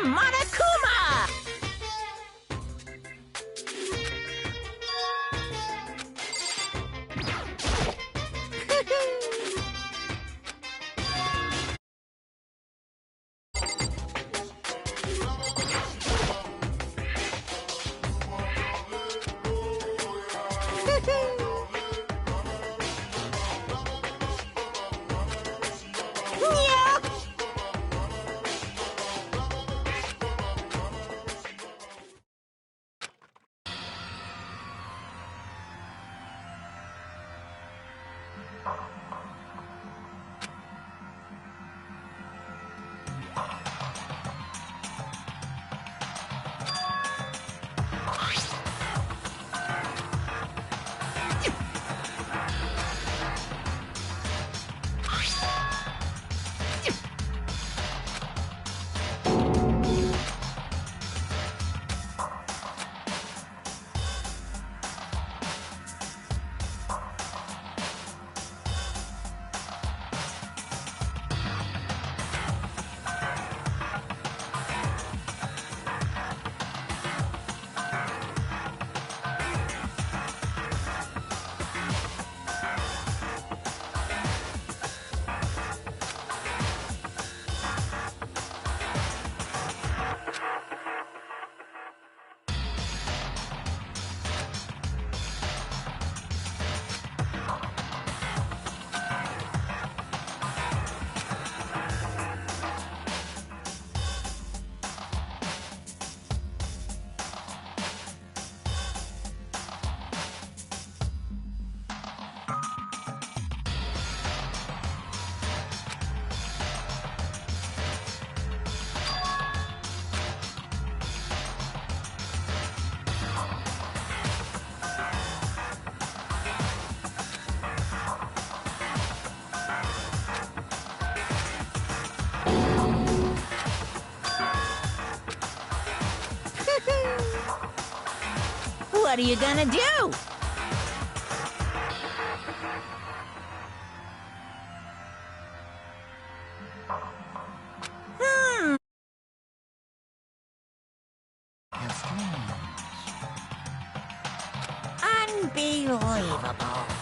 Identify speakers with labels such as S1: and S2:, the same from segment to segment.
S1: Monokuma! What are you gonna do? Unbelievable.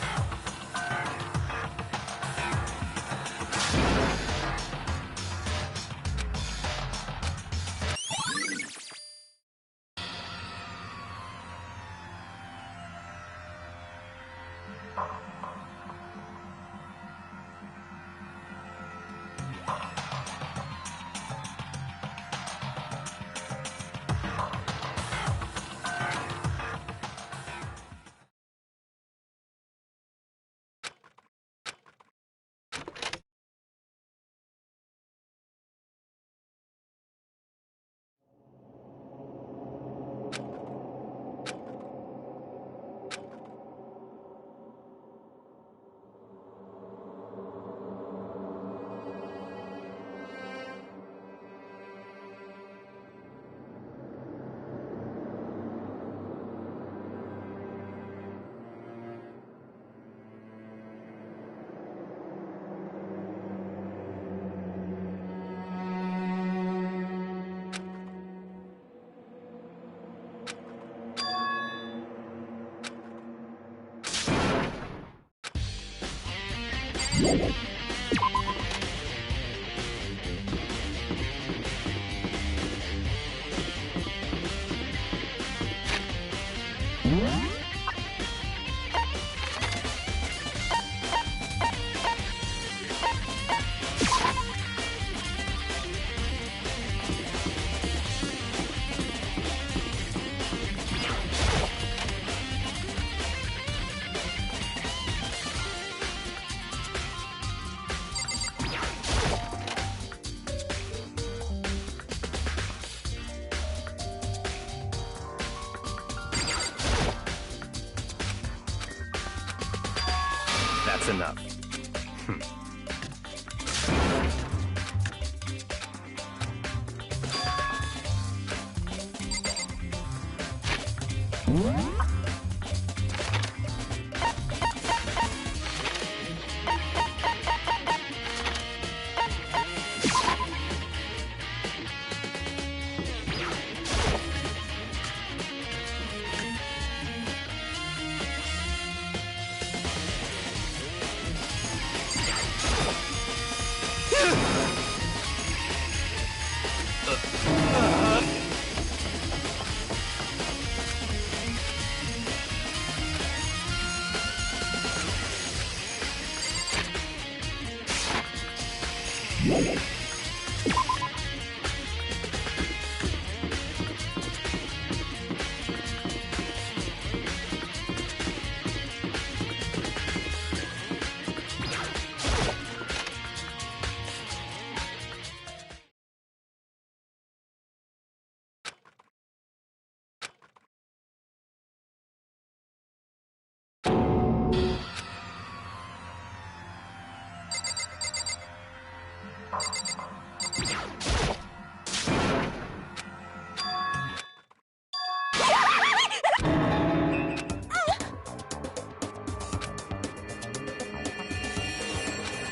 S2: That's enough.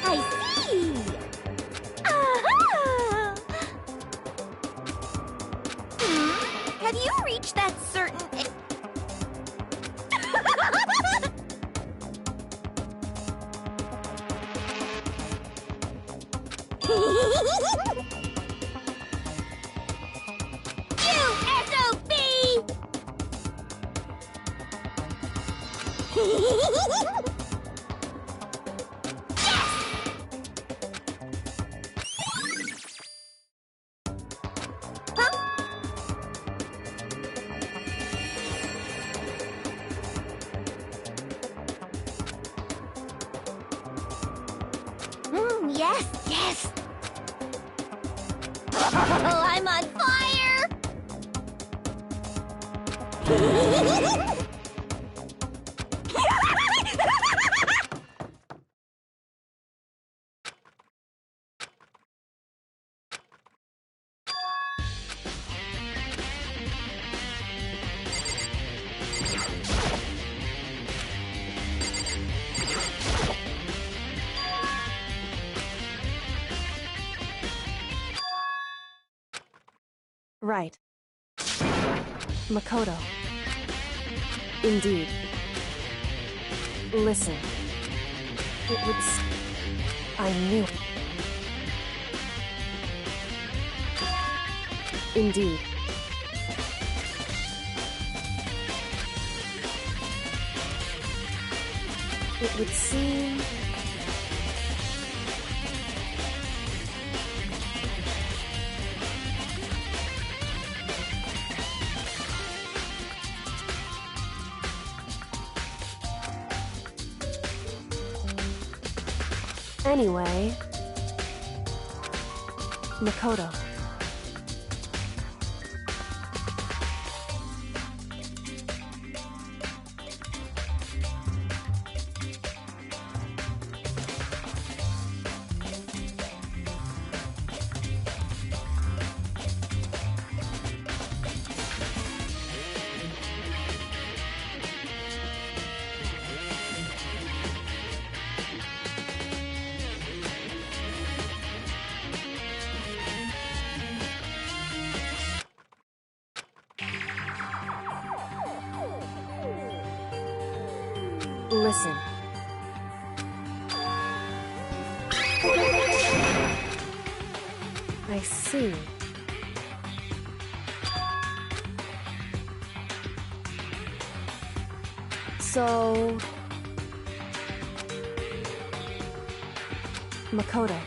S1: I see! Aha! Have you reached that certain... You SOB! Yes, yes! Oh, I'm on fire!
S3: Right. Makoto. Indeed. Listen. It would I knew it. Indeed. It would seem... Anyway... Makoto. Listen. I see. So... Makoto.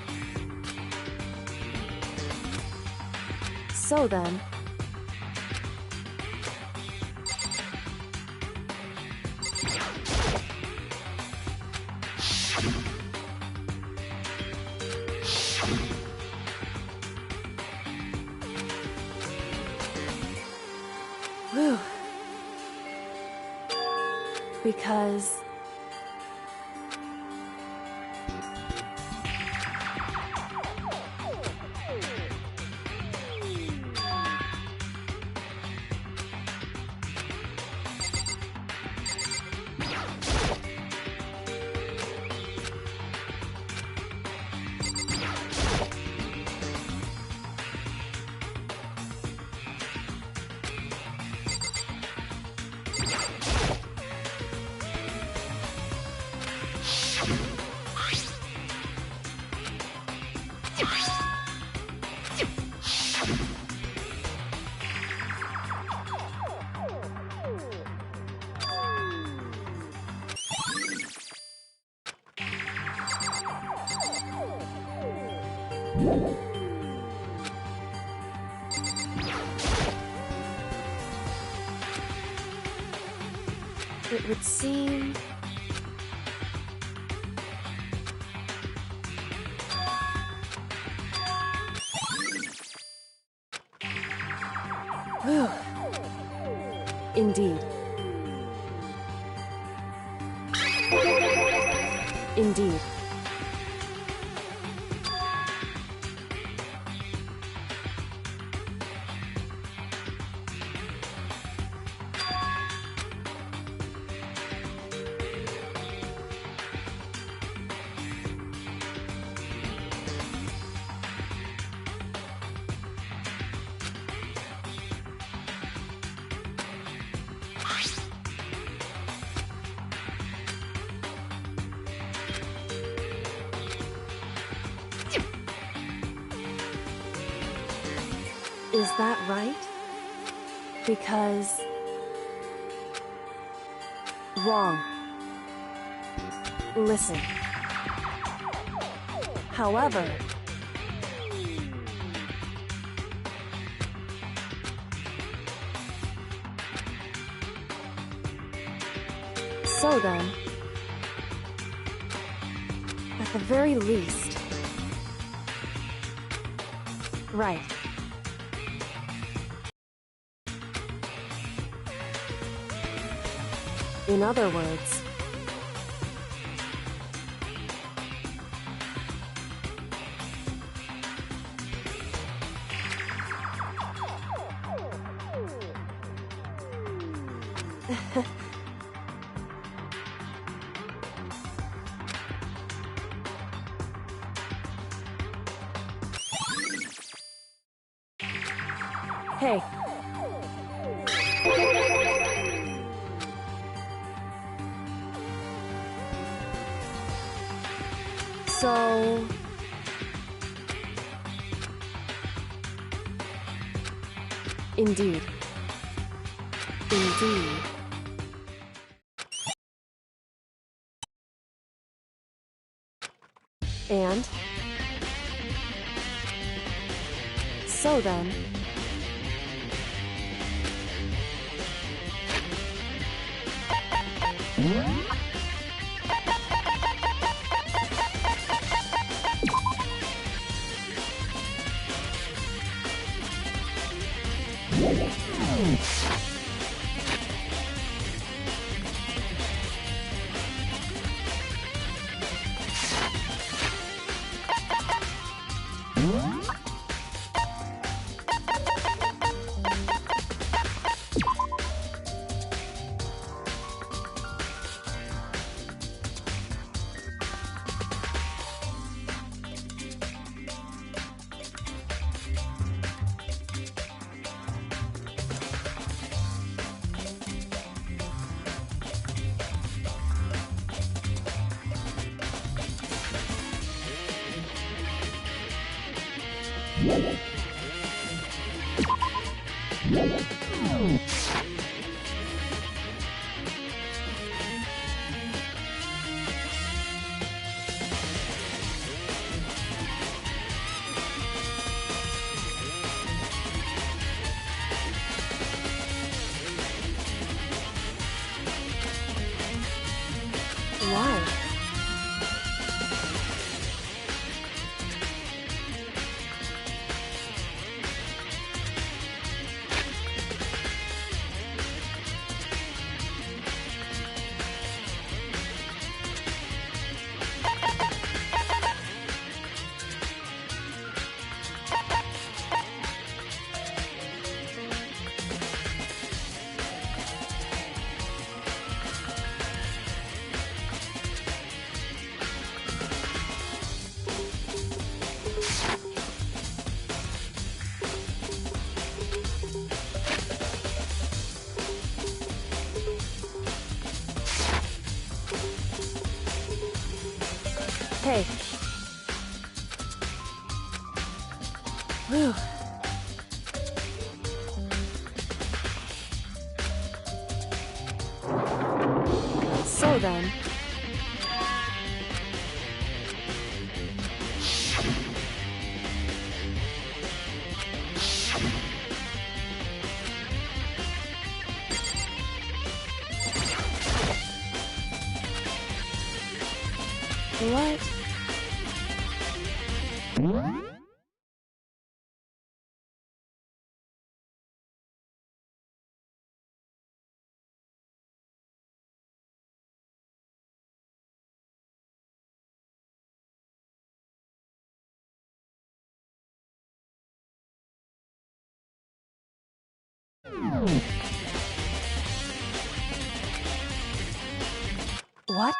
S3: So then... Whew. Because... It would seem... Whew. Indeed. Indeed. Is that right? Because... Wrong. Listen. However... So then... At the very least... Right. In other words... Hey. So... Indeed. Indeed. And... So then... Why? Hey. Whew. So then. What? What?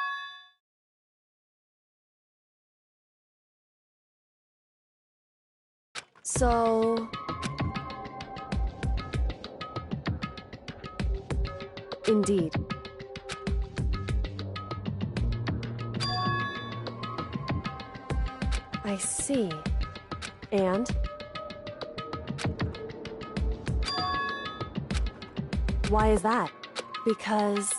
S3: So... Indeed. I see. And? Why is that? Because...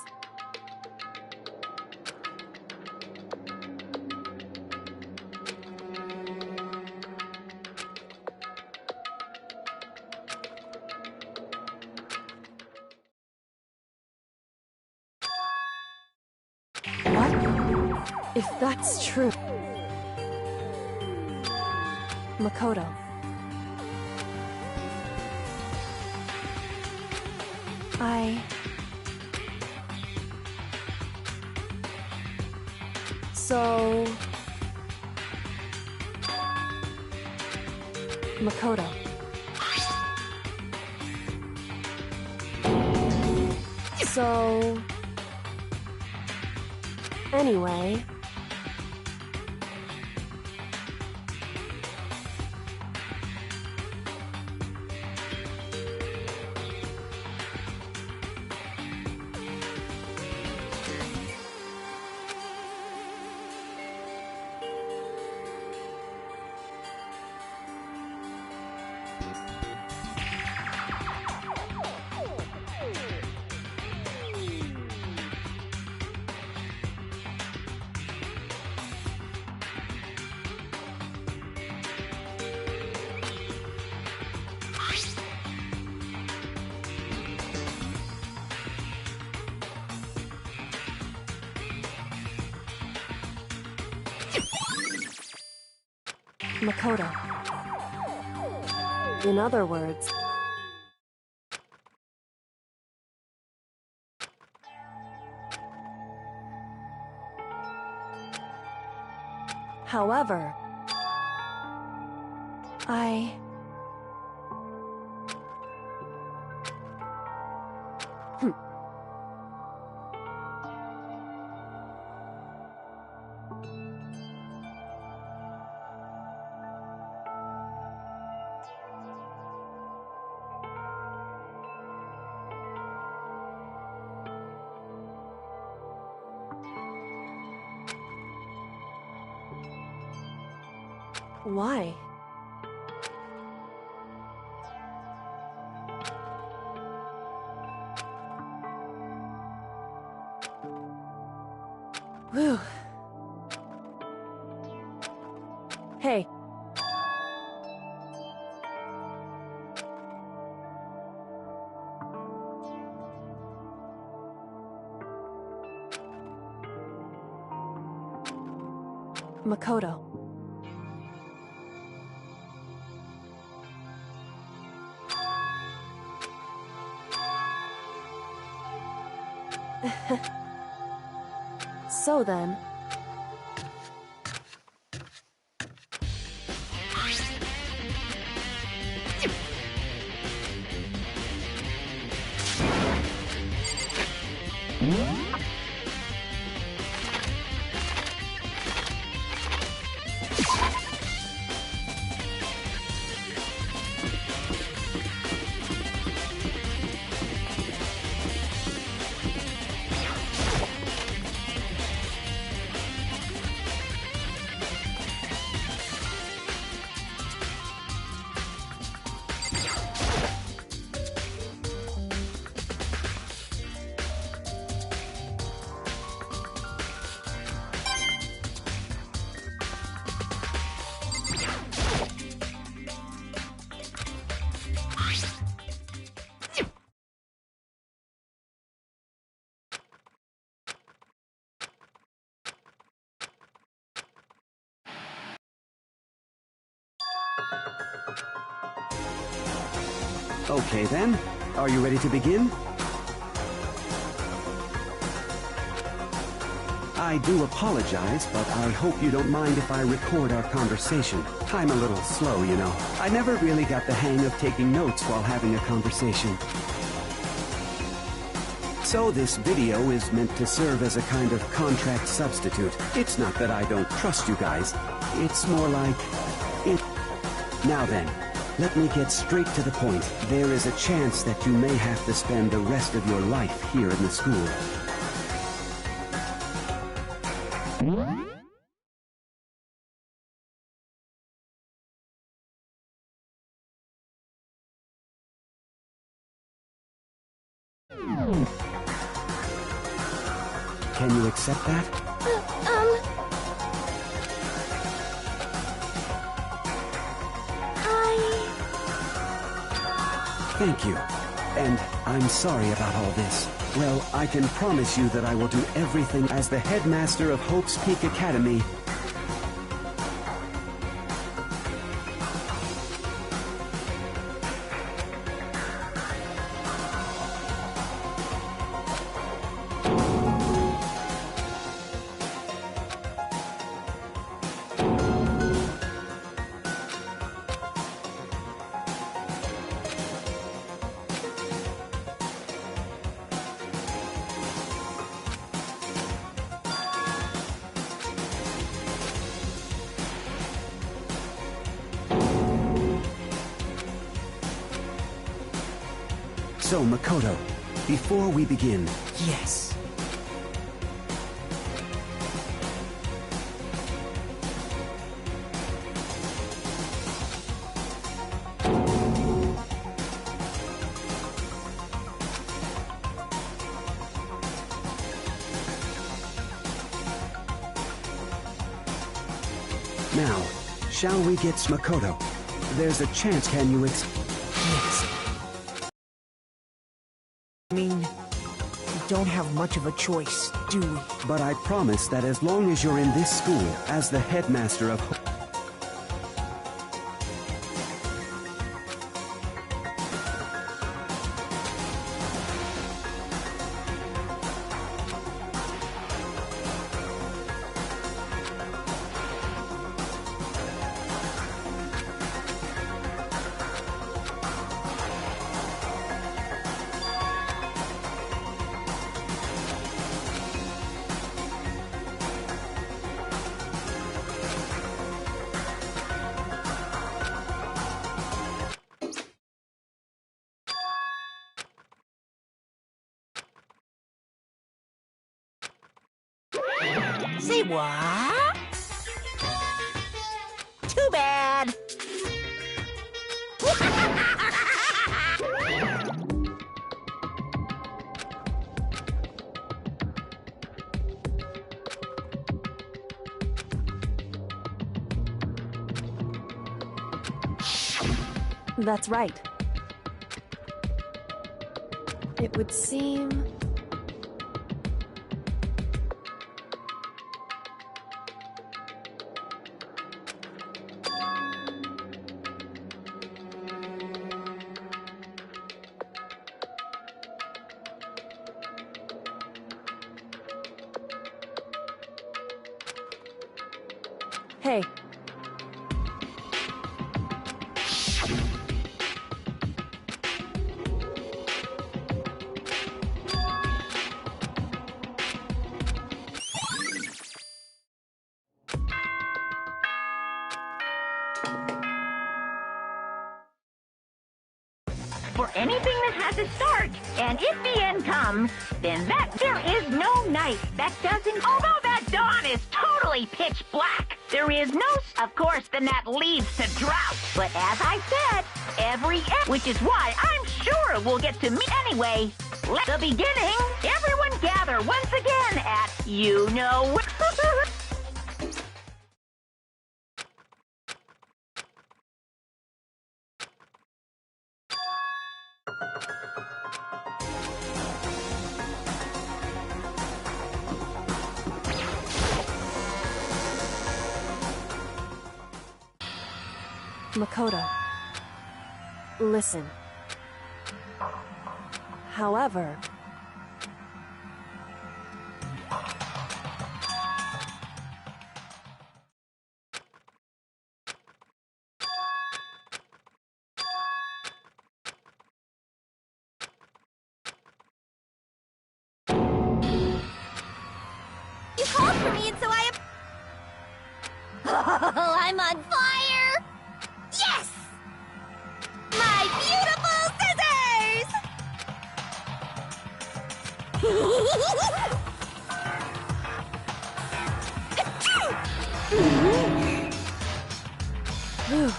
S3: What? If that's true... Makoto. So... Makoto. So... Anyway... Makoto. In other words... However... Why? Whew. Hey. Makoto. So then...
S2: Okay then, are you ready to begin? I do apologize, but I hope you don't mind if I record our conversation. I'm a little slow, you know. I never really got the hang of taking notes while having a conversation. So this video is meant to serve as a kind of contract substitute. It's not that I don't trust you guys. It's more like... Now then, let me get straight to the point. There is a chance that you may have to spend the rest of your life here in the school. Can you accept that? Thank you. And I'm sorry about all this. Well, I can promise you that I will do everything as the headmaster of Hope's Peak Academy. So, Makoto, before we begin...
S4: Yes.
S2: Now, shall we get Makoto? There's a chance, can you
S4: Yes. I mean, we don't have much of a choice, do we?
S2: But I promise that as long as you're in this school, as the headmaster of Hope...
S4: Say what? Too bad.
S3: That's right. It would seem... Hey.
S5: For anything that has a start, and if the end comes, then there is no night that doesn't... Although that dawn is totally pitch black, there is no... Of course, then that leads to drought. But as I said, which is why I'm sure we'll get to meet anyway. Let the beginning, everyone gather once again at you know...
S3: Makoto. Listen. However...
S1: You called for me, and so I... Oh, I'm on fire! Yes! My beautiful scissors!
S3: Whew.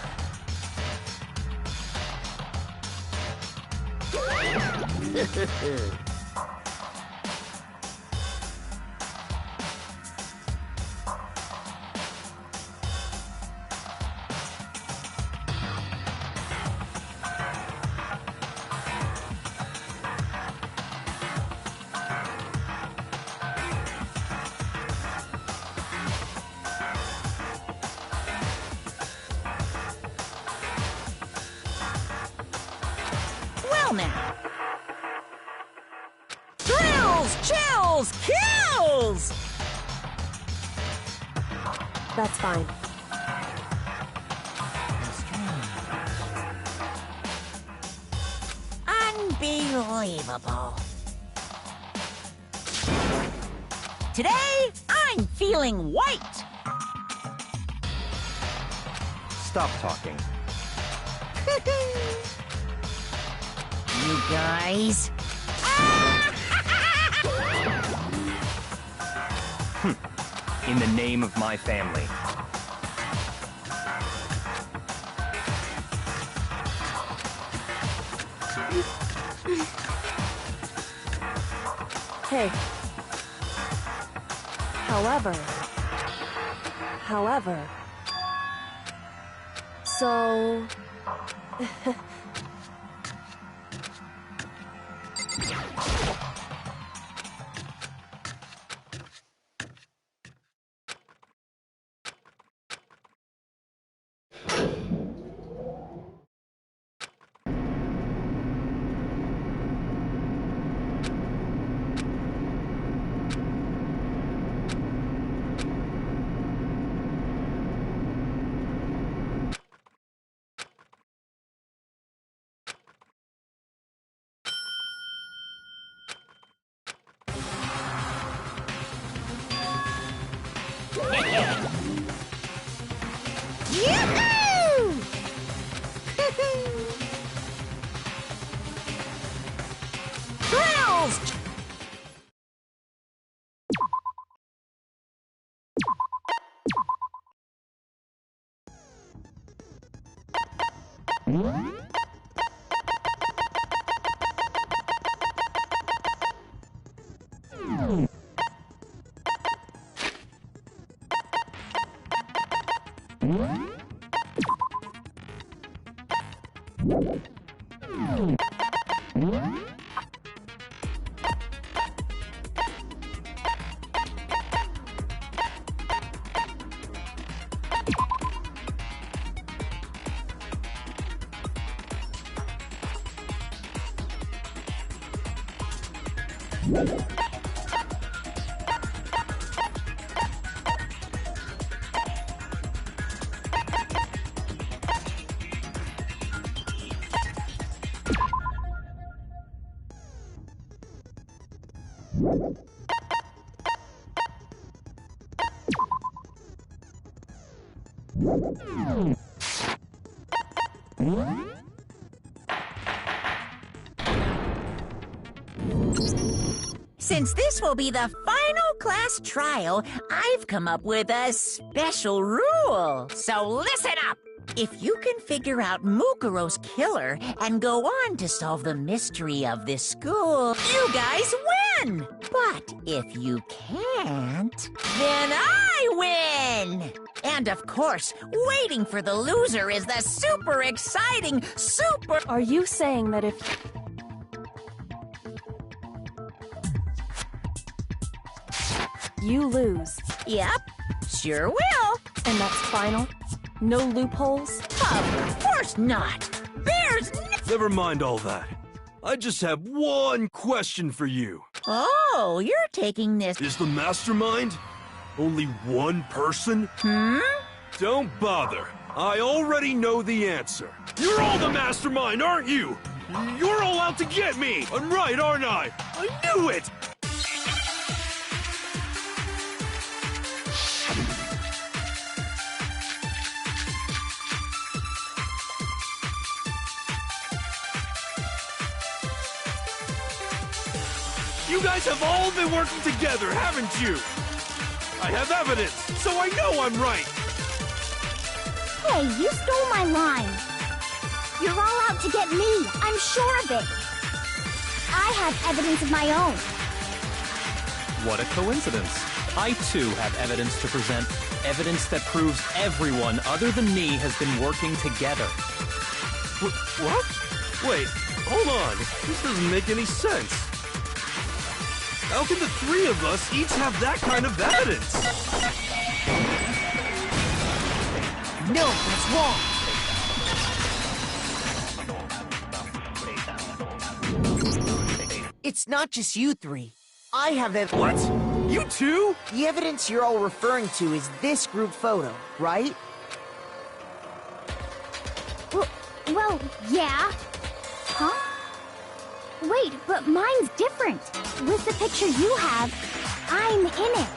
S5: Well now.
S4: Thrills, chills, kills!
S3: That's fine.
S5: Unbelievable. Today, I'm feeling white.
S6: Stop talking.
S5: You guys.
S6: In the name of my family.
S3: Hey. However... So...
S5: Yoo-hoo!
S4: Thrills!
S5: Since this will be the final class trial, I've come up with a special rule. So listen up! If you can figure out Mukuro's killer and go on to solve the mystery of this school, you guys win! But if you can't, then I win! And of course, waiting for the loser is the super exciting, super...
S3: Are you saying that if you lose,
S5: Yep, sure will.
S3: and that's final? No loopholes?
S5: Of course not! Bears
S7: Never mind all that. I just have one question for you.
S5: Oh, you're taking this...
S7: Is the mastermind only one person? Don't bother. I already know the answer. You're all the mastermind, aren't you? You're all out to get me. I'm right, aren't I? I knew it! You guys have all been working together, haven't you? I have evidence, so I know I'm right.
S1: Hey, you stole my line. You're all out to get me. I'm sure of it. I have evidence of my own.
S6: What a coincidence. I too have evidence to present. Evidence that proves everyone other than me has been working together.
S7: What? Wait, hold on. This doesn't make any sense. How can the three of us each have that kind of evidence?
S4: No, that's wrong. It's not just you three. I have evidence.
S7: What? You too?
S4: The evidence you're all referring to is this group photo, right?
S1: Well, yeah. Huh? Wait, but mine's different. With the picture you have, I'm in it.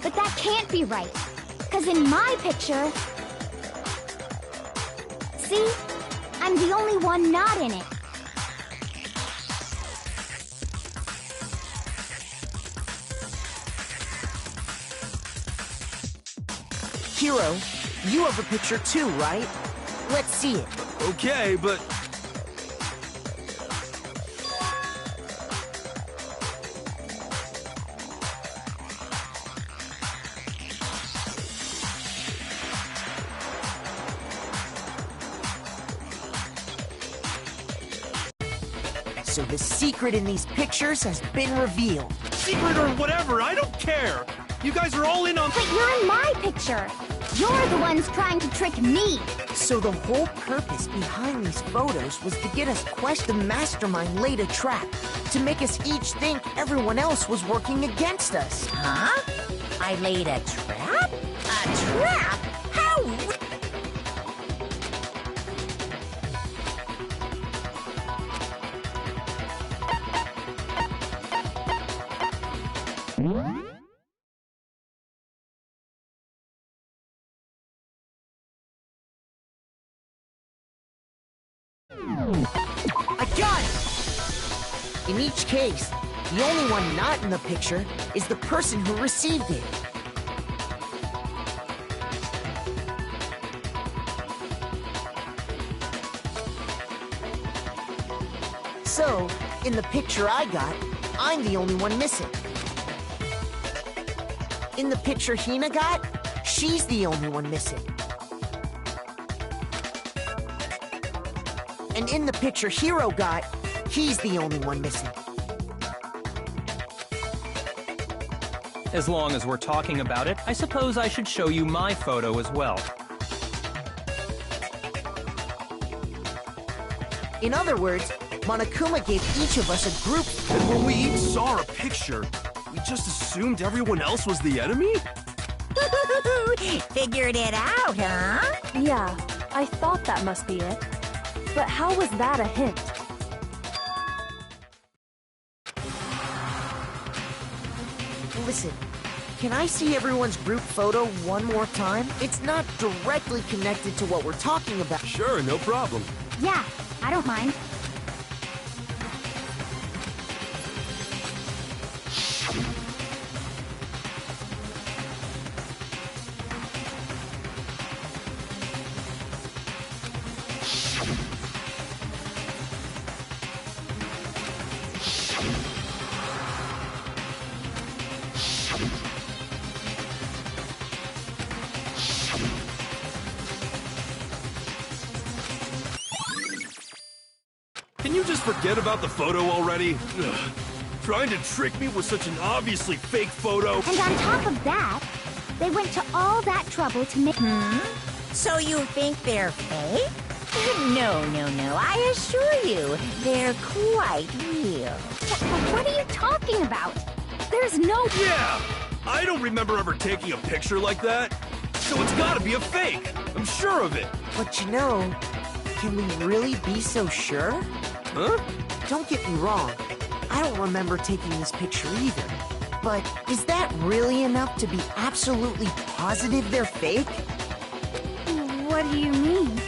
S1: But that can't be right. Because in my picture... See? I'm the only one not in it.
S4: Hiro, you have a picture too, right? Let's see it.
S7: Okay, but...
S4: So the secret in these pictures has been revealed.
S7: Secret or whatever, I don't care! You guys are all in on...
S1: But you're in my picture. You're the ones trying to trick me.
S4: So the whole purpose behind these photos was to get us question the mastermind laid a trap, to make us each think everyone else was working against us.
S5: Huh? I laid a trap? A trap? How...
S4: I got it! In each case, the only one not in the picture is the person who received it. So, in the picture I got, I'm the only one missing. In the picture Hina got, she's the only one missing. And in the picture Hero got, he's the only one missing.
S6: As long as we're talking about it, I suppose I should show you my photo as well.
S4: In other words, Monokuma gave each of us a group.
S7: And when we each saw our picture, we just assumed everyone else was the enemy?
S5: Figured it out, huh?
S3: Yeah, I thought that must be it. But how was that a hint?
S4: Listen, can I see everyone's group photo one more time? It's not directly connected to what we're talking about.
S7: Sure, no problem.
S1: Yeah, I don't mind.
S7: Can you just forget about the photo already? Ugh. Trying to trick me with such an obviously fake photo.
S1: And on top of that, they went to all that trouble to make...
S5: So you think they're fake? No, I assure you, they're quite real.
S1: What are you talking about? There's no...
S7: Yeah! I don't remember ever taking a picture like that. So it's gotta be a fake. I'm sure of it.
S4: But you know, can we really be so sure?
S7: Huh?
S4: Don't get me wrong, I don't remember taking this picture either. But is that really enough to be absolutely positive they're fake?
S1: What do you mean?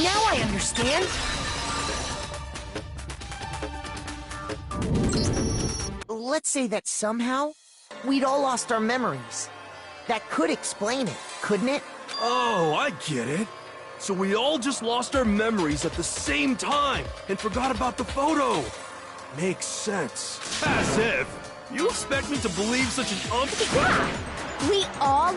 S4: Now I understand. Let's say that somehow we'd all lost our memories. That could explain it, couldn't it?
S7: Oh, I get it. So we all just lost our memories at the same time and forgot about the photo. Makes sense. As if. You expect me to believe such an
S1: Yeah, we all...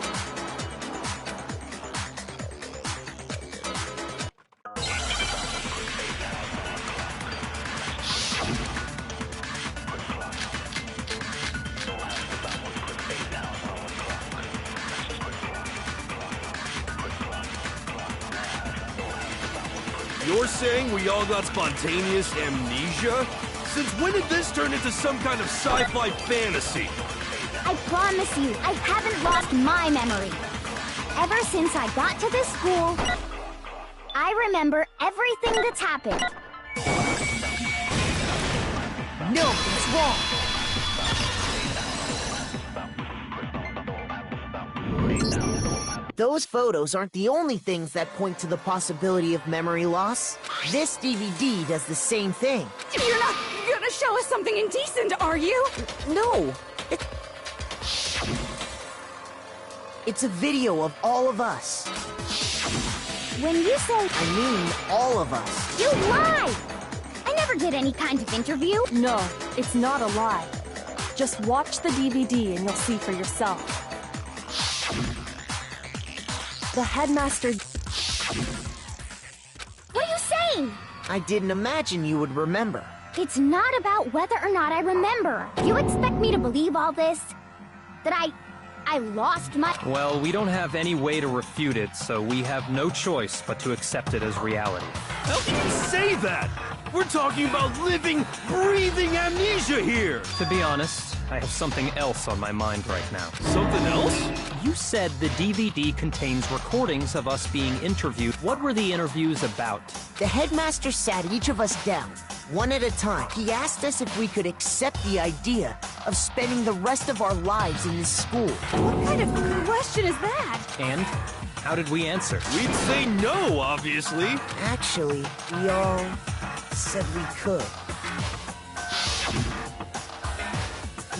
S7: You're saying we all got spontaneous amnesia? Since when did this turn into some kind of sci-fi fantasy?
S1: I promise you, I haven't lost my memory. Ever since I got to this school, I remember everything that's happened.
S4: No, it's wrong. Those photos aren't the only things that point to the possibility of memory loss. This DVD does the same thing.
S8: You're not gonna show us something indecent, are you?
S4: No. It's a video of all of us.
S1: When you say,
S4: I mean all of us.
S1: you lie! I never did any kind of interview.
S3: No, it's not a lie. Just watch the DVD and you'll see for yourself. The headmaster...
S1: What are you saying?
S4: I didn't imagine you would remember.
S1: It's not about whether or not I remember. You expect me to believe all this? That I lost my...
S6: Well, we don't have any way to refute it, so we have no choice but to accept it as reality.
S7: How can you say that? We're talking about living, breathing amnesia here!
S6: To be honest, I have something else on my mind right now.
S7: Something else?
S6: You said the DVD contains recordings of us being interviewed. What were the interviews about?
S4: The headmaster sat each of us down, one at a time. He asked us if we could accept the idea of spending the rest of our lives in this school.
S8: What kind of question is that?
S6: And how did we answer?
S7: We'd say no, obviously.
S4: Actually, we all said we could.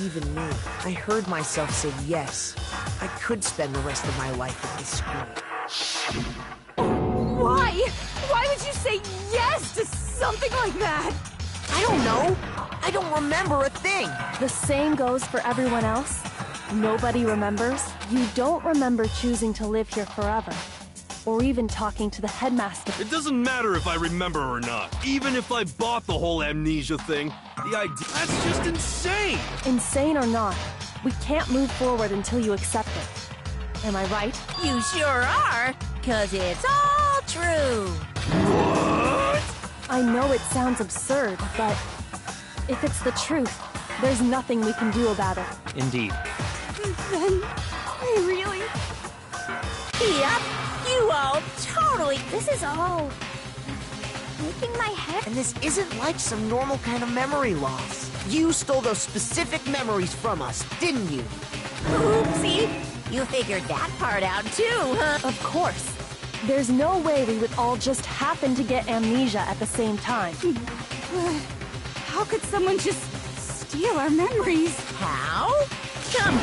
S4: Even me. I heard myself say yes. I could spend the rest of my life at this school.
S8: Why? Why would you say yes to something like that?
S4: I don't know. I don't remember a thing.
S3: The same goes for everyone else. Nobody remembers. You don't remember choosing to live here forever. Or even talking to the headmaster.
S7: It doesn't matter if I remember or not. Even if I bought the whole amnesia thing, the idea... That's just insane!
S3: Insane or not, we can't move forward until you accept it. Am I right?
S5: You sure are, 'cause it's all true.
S7: What?
S3: I know it sounds absurd, but if it's the truth, there's nothing we can do about it.
S6: Indeed.
S8: Then I really...
S5: Yep, you all totally...
S1: This is all... making my head...
S4: And this isn't like some normal kind of memory loss. You stole those specific memories from us, didn't you?
S5: Oopsie. You figured that part out too, huh?
S3: Of course. There's no way we would all just happen to get amnesia at the same time.
S8: How could someone just steal our memories?
S5: How? Come,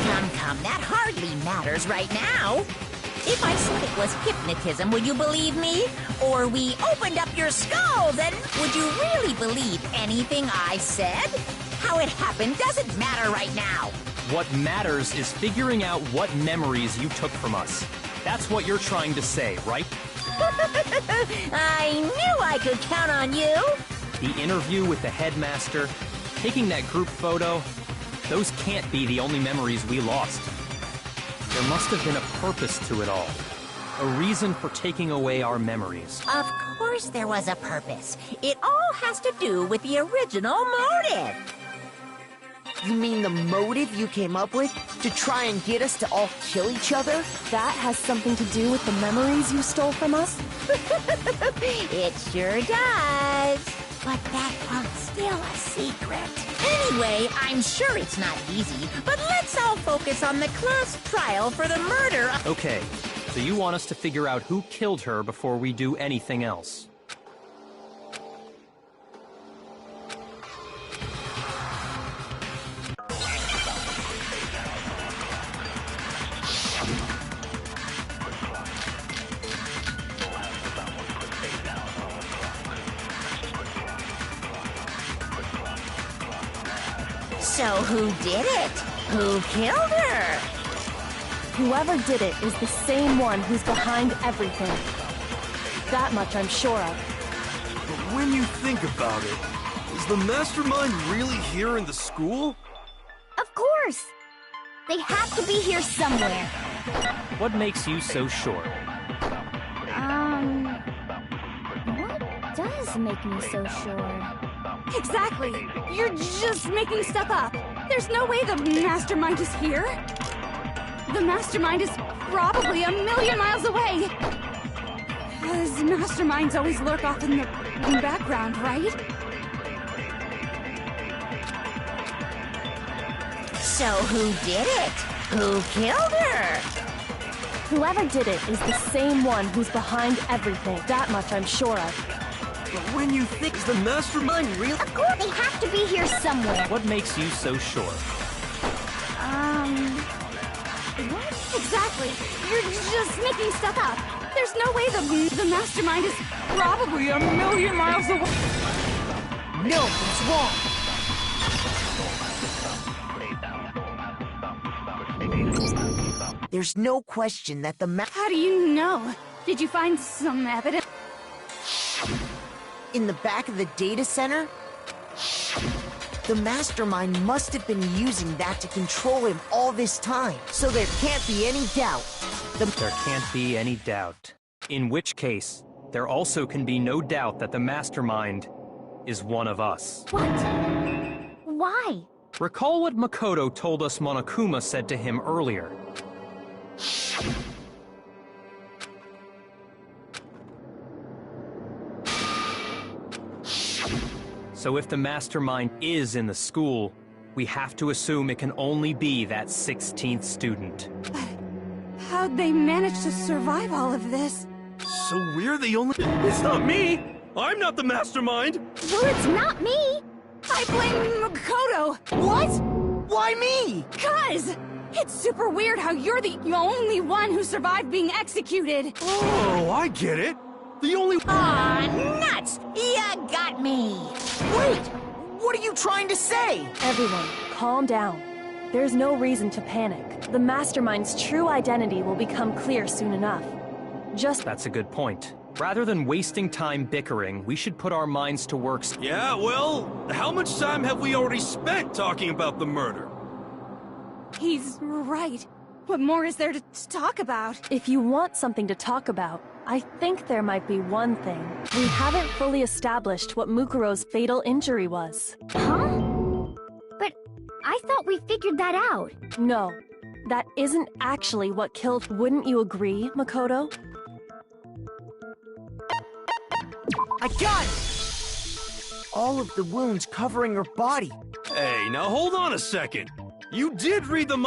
S5: that hardly matters right now. If I said it was hypnotism, would you believe me? Or we opened up your skulls, and would you really believe anything I said? How it happened doesn't matter right now.
S6: What matters is figuring out what memories you took from us. That's what you're trying to say, right?
S5: I knew I could count on you.
S6: The interview with the headmaster, taking that group photo, those can't be the only memories we lost. There must have been a purpose to it all. A reason for taking away our memories.
S5: Of course there was a purpose. It all has to do with the original motive.
S4: You mean the motive you came up with to try and get us to all kill each other?
S3: That has something to do with the memories you stole from us?
S5: It sure does. But that part's still a secret. Anyway, I'm sure it's not easy, but let's all focus on the class trial for the murder of...
S6: Okay, so you want us to figure out who killed her before we do anything else.
S5: So who did it? Who killed her?
S3: Whoever did it is the same one who's behind everything. That much I'm sure of.
S7: But when you think about it, is the mastermind really here in the school?
S1: Of course! They have to be here somewhere.
S6: What makes you so sure?
S1: What does make me so sure?
S8: Exactly. You're just making stuff up. There's no way the mastermind is here. The mastermind is probably a million miles away. Because masterminds always lurk off in the background, right?
S5: So who did it? Who killed her?
S3: Whoever did it is the same one who's behind everything. That much I'm sure of.
S7: But when you think, is the mastermind real?
S1: Of course, they have to be here somewhere.
S6: What makes you so sure?
S1: What?
S8: Exactly. You're just making stuff up. There's no way the mastermind is probably a million miles away.
S4: No, it's wrong. There's no question that
S8: How do you know? Did you find some evidence?
S4: in the back of the data center? The mastermind must have been using that to control him all this time, so there can't be any doubt.
S6: There can't be any doubt. In which case, there also can be no doubt that the mastermind is one of us.
S1: What? Why?
S6: Recall what Makoto told us Monokuma said to him earlier. So if the mastermind is in the school, we have to assume it can only be that 16th student.
S8: How'd they manage to survive all of this?
S7: So we're the only... It's not me! I'm not the mastermind!
S1: Well, it's not me!
S8: I blame Makoto!
S4: What? Why me?
S8: 'Cause it's super weird how you're the only one who survived being executed.
S7: Oh, I get it! The only...
S5: Aw, nuts! Ya got me!
S4: Wait! What are you trying to say?
S3: Everyone, calm down. There's no reason to panic. The mastermind's true identity will become clear soon enough.
S6: That's a good point. Rather than wasting time bickering, we should put our minds to work.
S7: Yeah, well, how much time have we already spent talking about the murder?
S8: He's right. What more is there to talk about?
S3: If you want something to talk about, I think there might be one thing. We haven't fully established what Mukuro's fatal injury was.
S1: Huh? But I thought we figured that out.
S3: No, that isn't actually what killed. Wouldn't you agree, Makoto?
S4: I got it! All of the wounds covering her body.
S7: Hey, now hold on a second. You did read the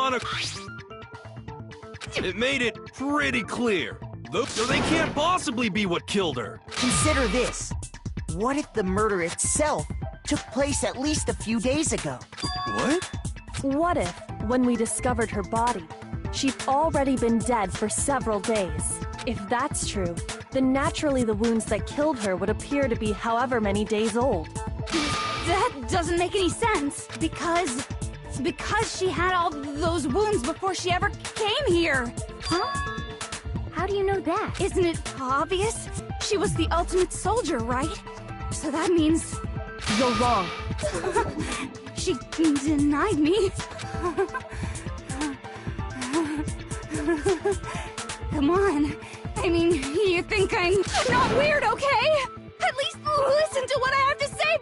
S7: It made it pretty clear. So they can't possibly be what killed her.
S4: Consider this. What if the murder itself took place at least a few days ago?
S7: What?
S3: What if, when we discovered her body, she'd already been dead for several days? If that's true, then naturally the wounds that killed her would appear to be however many days old.
S8: That doesn't make any sense. Because she had all those wounds before she ever came here.
S1: Huh? How do you know that?
S8: Isn't it obvious? She was the ultimate soldier, right? So that means...
S3: You're wrong.
S8: She denied me. Come on. I mean, you think I'm not weird, okay? At least listen to what I have to say.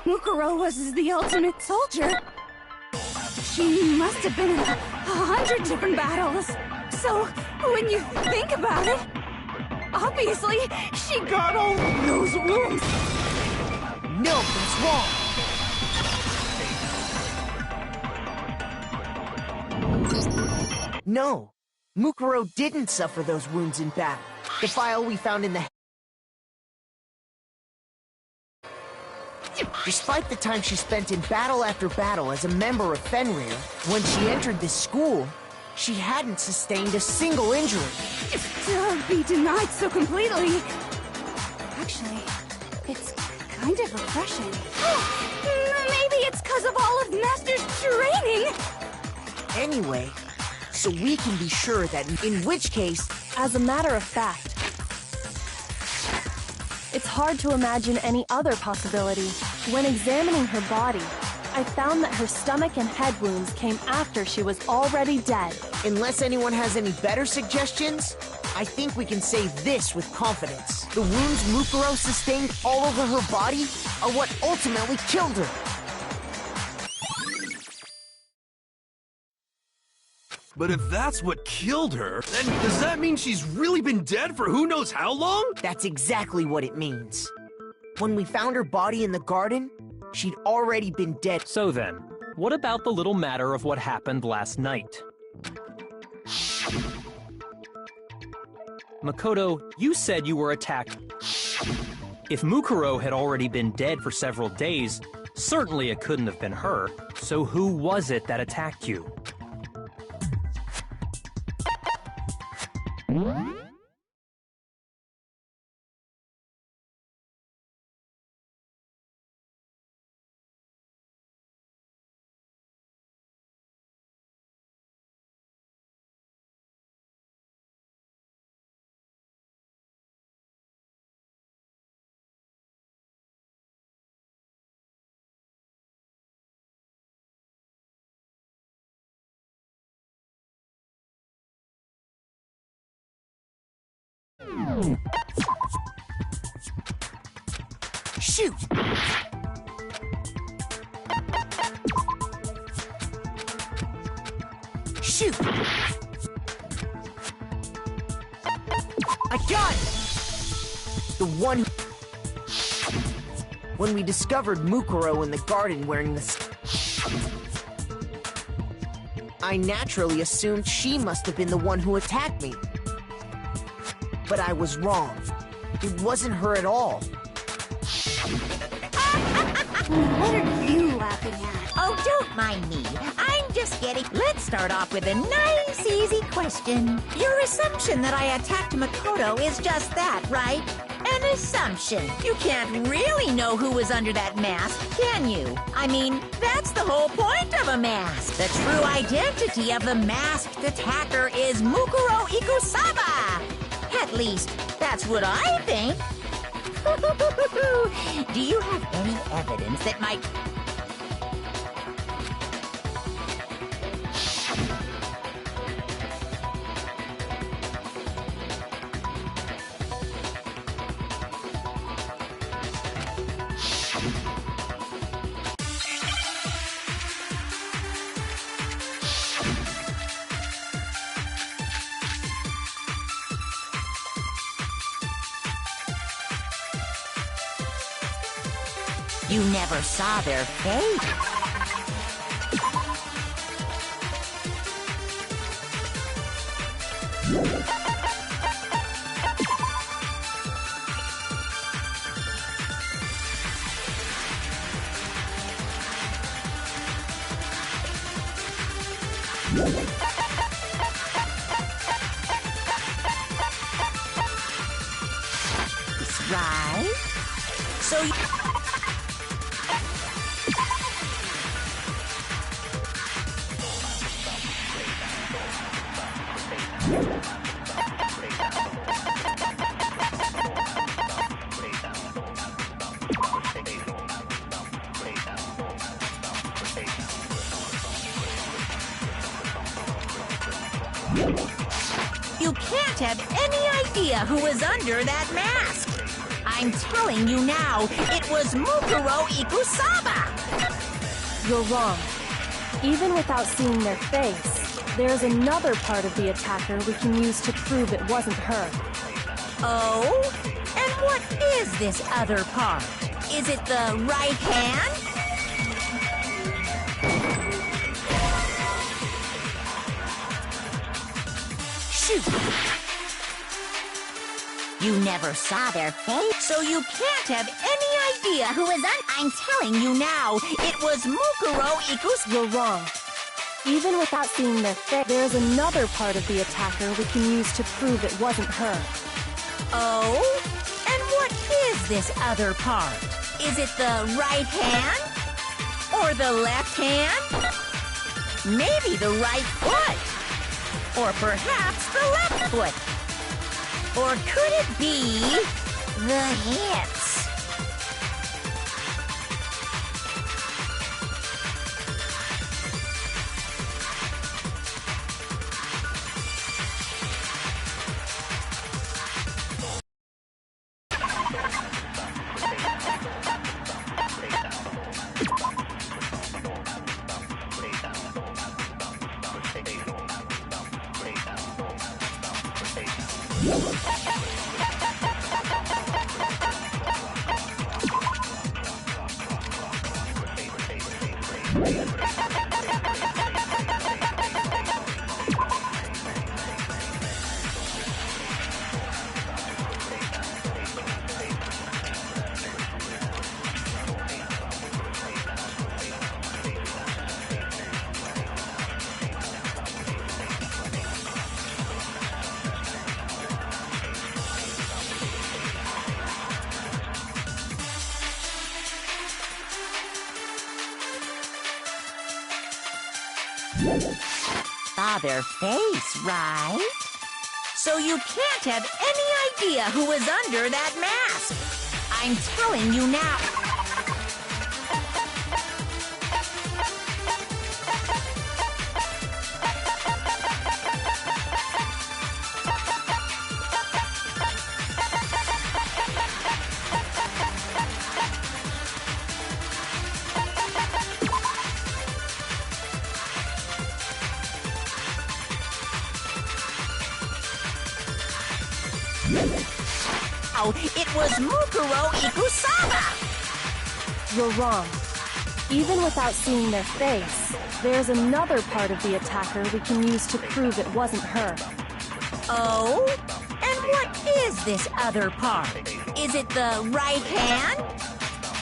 S8: Mukuro was the ultimate soldier. She must have been in 100 different battles. So, when you think about it, obviously, she got all those wounds.
S4: No, that's wrong. No, Mukuro didn't suffer those wounds in battle. The file we found in the... Despite the time she spent in battle after battle as a member of Fenrir, when she entered this school, she hadn't sustained a single injury.
S8: To be denied so completely. Actually, it's kind of refreshing. Maybe it's because of all of Master's training.
S4: Anyway, so we can be sure that in which case...
S3: As a matter of fact, it's hard to imagine any other possibility. When examining her body, I found that her stomach and head wounds came after she was already dead.
S4: Unless anyone has any better suggestions, I think we can say this with confidence. The wounds Mukuro sustained all over her body are what ultimately killed her.
S7: But if that's what killed her, then does that mean she's really been dead for who knows how long?
S4: That's exactly what it means. When we found her body in the garden, she'd already been dead.
S6: So then, what about the little matter of what happened last night? Makoto, you said you were attacked. If Mukuro had already been dead for several days, certainly it couldn't have been her. So who was it that attacked you?
S4: Shoot! Shoot! I got it! The one who... When we discovered Mukuro in the garden wearing the... I naturally assumed she must have been the one who attacked me. But I was wrong. It wasn't her at all.
S8: What are you laughing at?
S5: Oh, don't mind me. I'm just getting... Let's start off with a nice, easy question. Your assumption that I attacked Makoto is just that, right? An assumption. You can't really know who was under that mask, can you? I mean, that's the whole point of a mask. The true identity of the masked attacker is Mukuro Ikusaba. At least, that's what I think. Do you have any evidence that might... You never saw their face. That's right. So you... You can't have any idea who was under that mask. I'm telling you now, it was Mukuro Ikusaba.
S3: You're wrong. Even without seeing their face, there's another part of the attacker we can use to prove it wasn't her.
S5: Oh? And what is this other part? Is it the right hand?
S4: Shoot!
S5: You never saw their face, so you can't have any idea who is I'm telling you now, it was Mukuro Ikus.
S3: You're wrong. Even without seeing their face, there's another part of the attacker we can use to prove it wasn't her.
S5: Oh? And what is this other part? Is it the right hand? Or the left hand? Maybe the right foot? Or perhaps the left foot? Or could it be the hips? Saw their face, right? So you can't have any idea who was under that mask. I'm telling you now. It was Mukuro Ikusaba!
S3: You're wrong. Even without seeing their face, there's another part of the attacker we can use to prove it wasn't her.
S5: Oh? And what is this other part? Is it the right hand?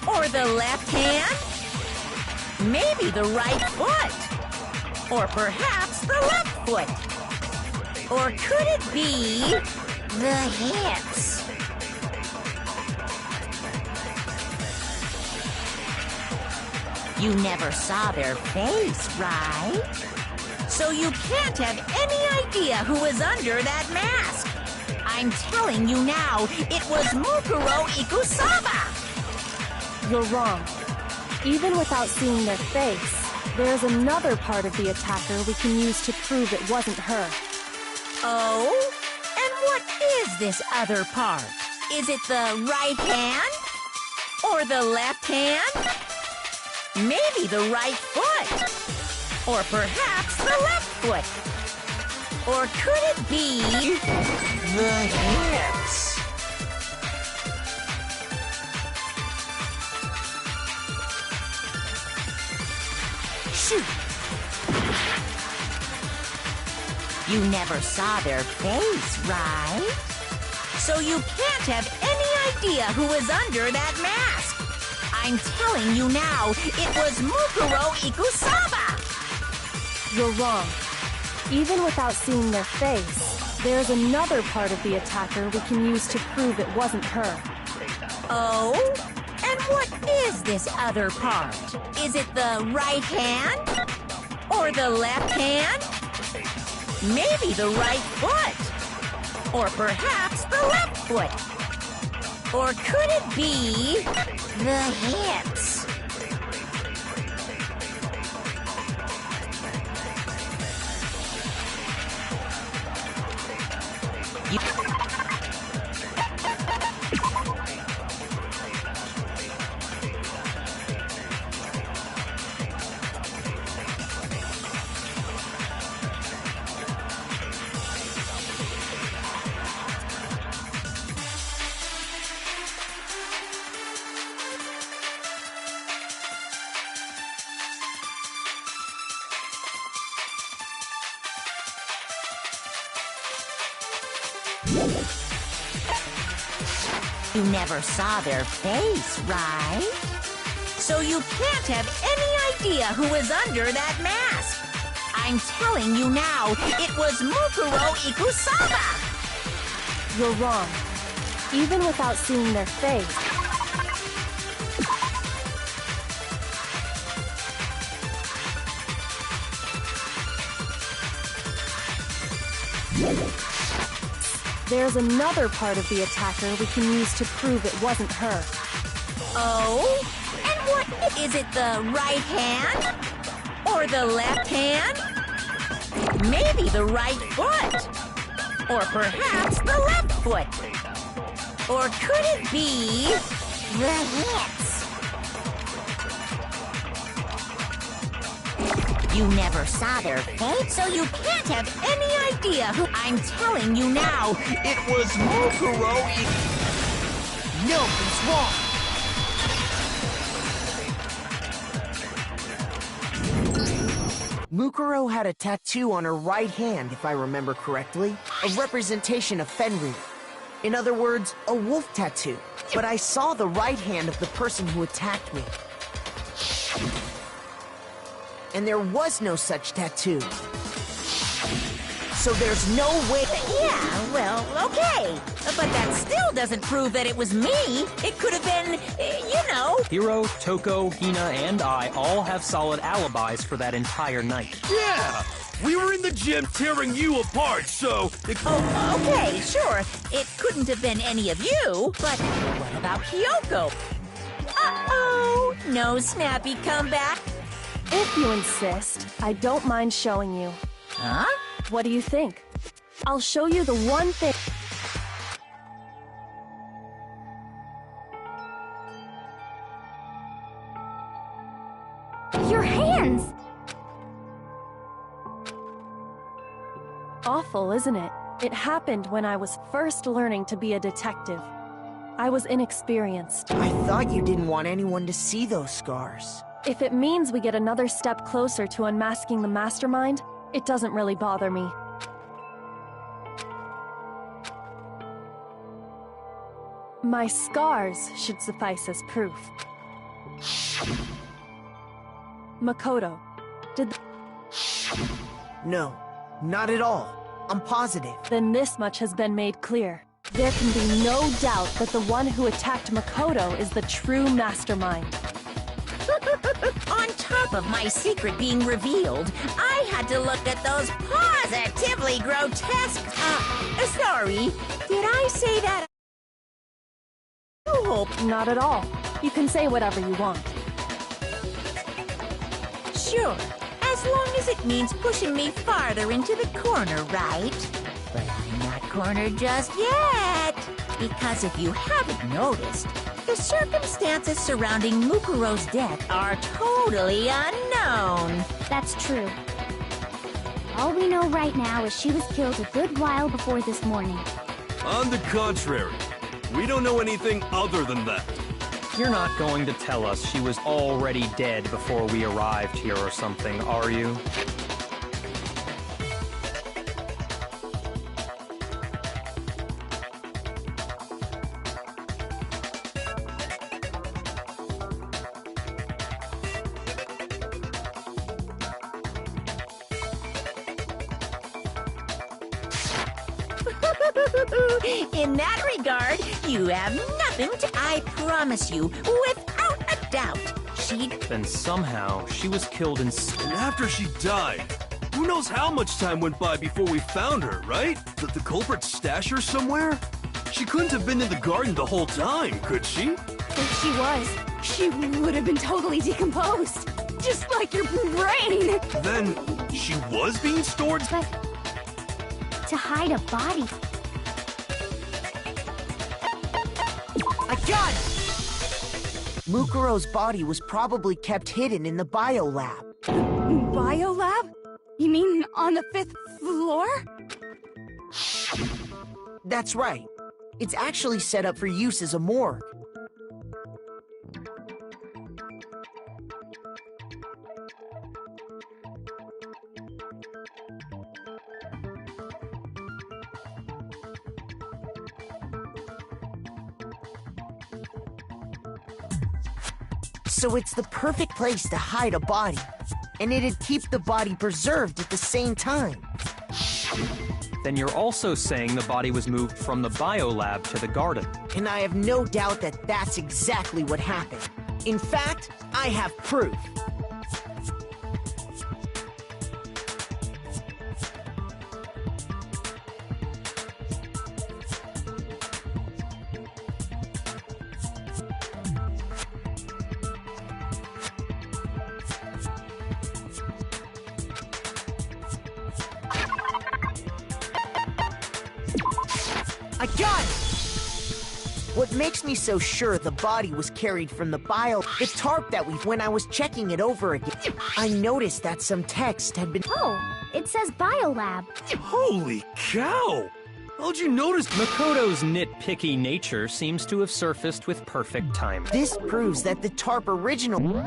S5: Or the left hand? Maybe the right foot? Or perhaps the left foot? Or could it be the hips? You never saw their face, right? So you can't have any idea who was under that mask. I'm telling you now, it was Mukuro Ikusaba!
S3: You're wrong. Even without seeing their face, there's another part of the attacker we can use to prove it wasn't her.
S5: Oh? And what is this other part? Is it the right hand? Or the left hand? Maybe the right foot? Or perhaps the left foot? Or could it be the hips? Shoot! You never saw their face, right? So you can't have any idea who was under that mask. I'm telling you now, it was Mukuro Ikusaba!
S3: You're wrong. Even without seeing their face, there's another part of the attacker we can use to prove it wasn't her.
S5: Oh? And what is this other part? Is it the right hand? Or the left hand? Maybe the right foot? Or perhaps the left foot? Or could it be the hips? You never saw their face, right? So you can't have any idea who was under that mask. I'm telling you now, it was Mukuro Ikusaba!
S3: You're wrong. Even without seeing their face, there's another part of the attacker we can use to prove it wasn't her.
S5: Oh? And what is it, the right hand? Or the left hand? Maybe the right foot? Or perhaps the left foot? Or could it be the hips? You never saw their face, so you can't have any idea who... I'm telling you now, it was Mukuro
S4: No, he's wrong. Mukuro had a tattoo on her right hand, if I remember correctly. A representation of Fenrir. In other words, a wolf tattoo. But I saw the right hand of the person who attacked me. And there was no such tattoo. So there's no way...
S5: Yeah, well, okay. But that still doesn't prove that it was me. It could have been, you know...
S6: Hiro, Toko, Hina, and I all have solid alibis for that entire night.
S7: Yeah! We were in the gym tearing you apart, so...
S5: Oh, okay, sure. It couldn't have been any of you, but what about Kyoko? Uh-oh! No snappy comeback?
S3: If you insist, I don't mind showing you.
S5: Huh?
S3: What do you think? I'll show you the one thing...
S1: Your hands!
S3: Awful, isn't it? It happened when I was first learning to be a detective. I was inexperienced.
S4: I thought you didn't want anyone to see those scars.
S3: If it means we get another step closer to unmasking the mastermind, it doesn't really bother me. My scars should suffice as proof. Makoto, did...
S4: No, not at all. I'm positive.
S3: Then this much has been made clear. There can be no doubt that the one who attacked Makoto is the true mastermind.
S5: On top of my secret being revealed, I had to look at those positively grotesque... sorry, did I say that? Oh,
S3: Not at all. You can say whatever you want.
S5: sure, as long as it means pushing me farther into the corner, right? But I'm not cornered just yet. Because if you haven't noticed, the circumstances surrounding Mukuro's death are totally unknown.
S1: That's true. All we know right now is she was killed a good while before this morning.
S7: On the contrary, we don't know anything other than that.
S6: You're not going to tell us she was already dead before we arrived here or something, are you?
S5: In that regard, you have nothing to... I promise you, without a doubt, she'd...
S6: Then somehow, she was killed in...
S7: And after she died, who knows how much time went by before we found her, right? Did the culprit stash her somewhere? She couldn't have been in the garden the whole time, could she?
S8: If she was, she would have been totally decomposed. Just like your brain.
S7: Then, she was being stored?
S1: But to hide a body...
S4: I got it! Mukuro's body was probably kept hidden in the biolab.
S8: Biolab? You mean on the 5th floor?
S4: That's right. It's actually set up for use as a morgue. So it's the perfect place to hide a body. And it'd keep the body preserved at the same time.
S6: Then you're also saying the body was moved from the biolab to the garden.
S4: And I have no doubt that that's exactly what happened. In fact, I have proof. I got it! What makes me so sure the body was carried from the the tarp that when I was checking it over again, I noticed that some text had been—
S1: Oh, it says Biolab.
S7: Holy cow! How'd you notice?
S6: Makoto's nitpicky nature seems to have surfaced with perfect timing.
S4: This proves that the tarp original—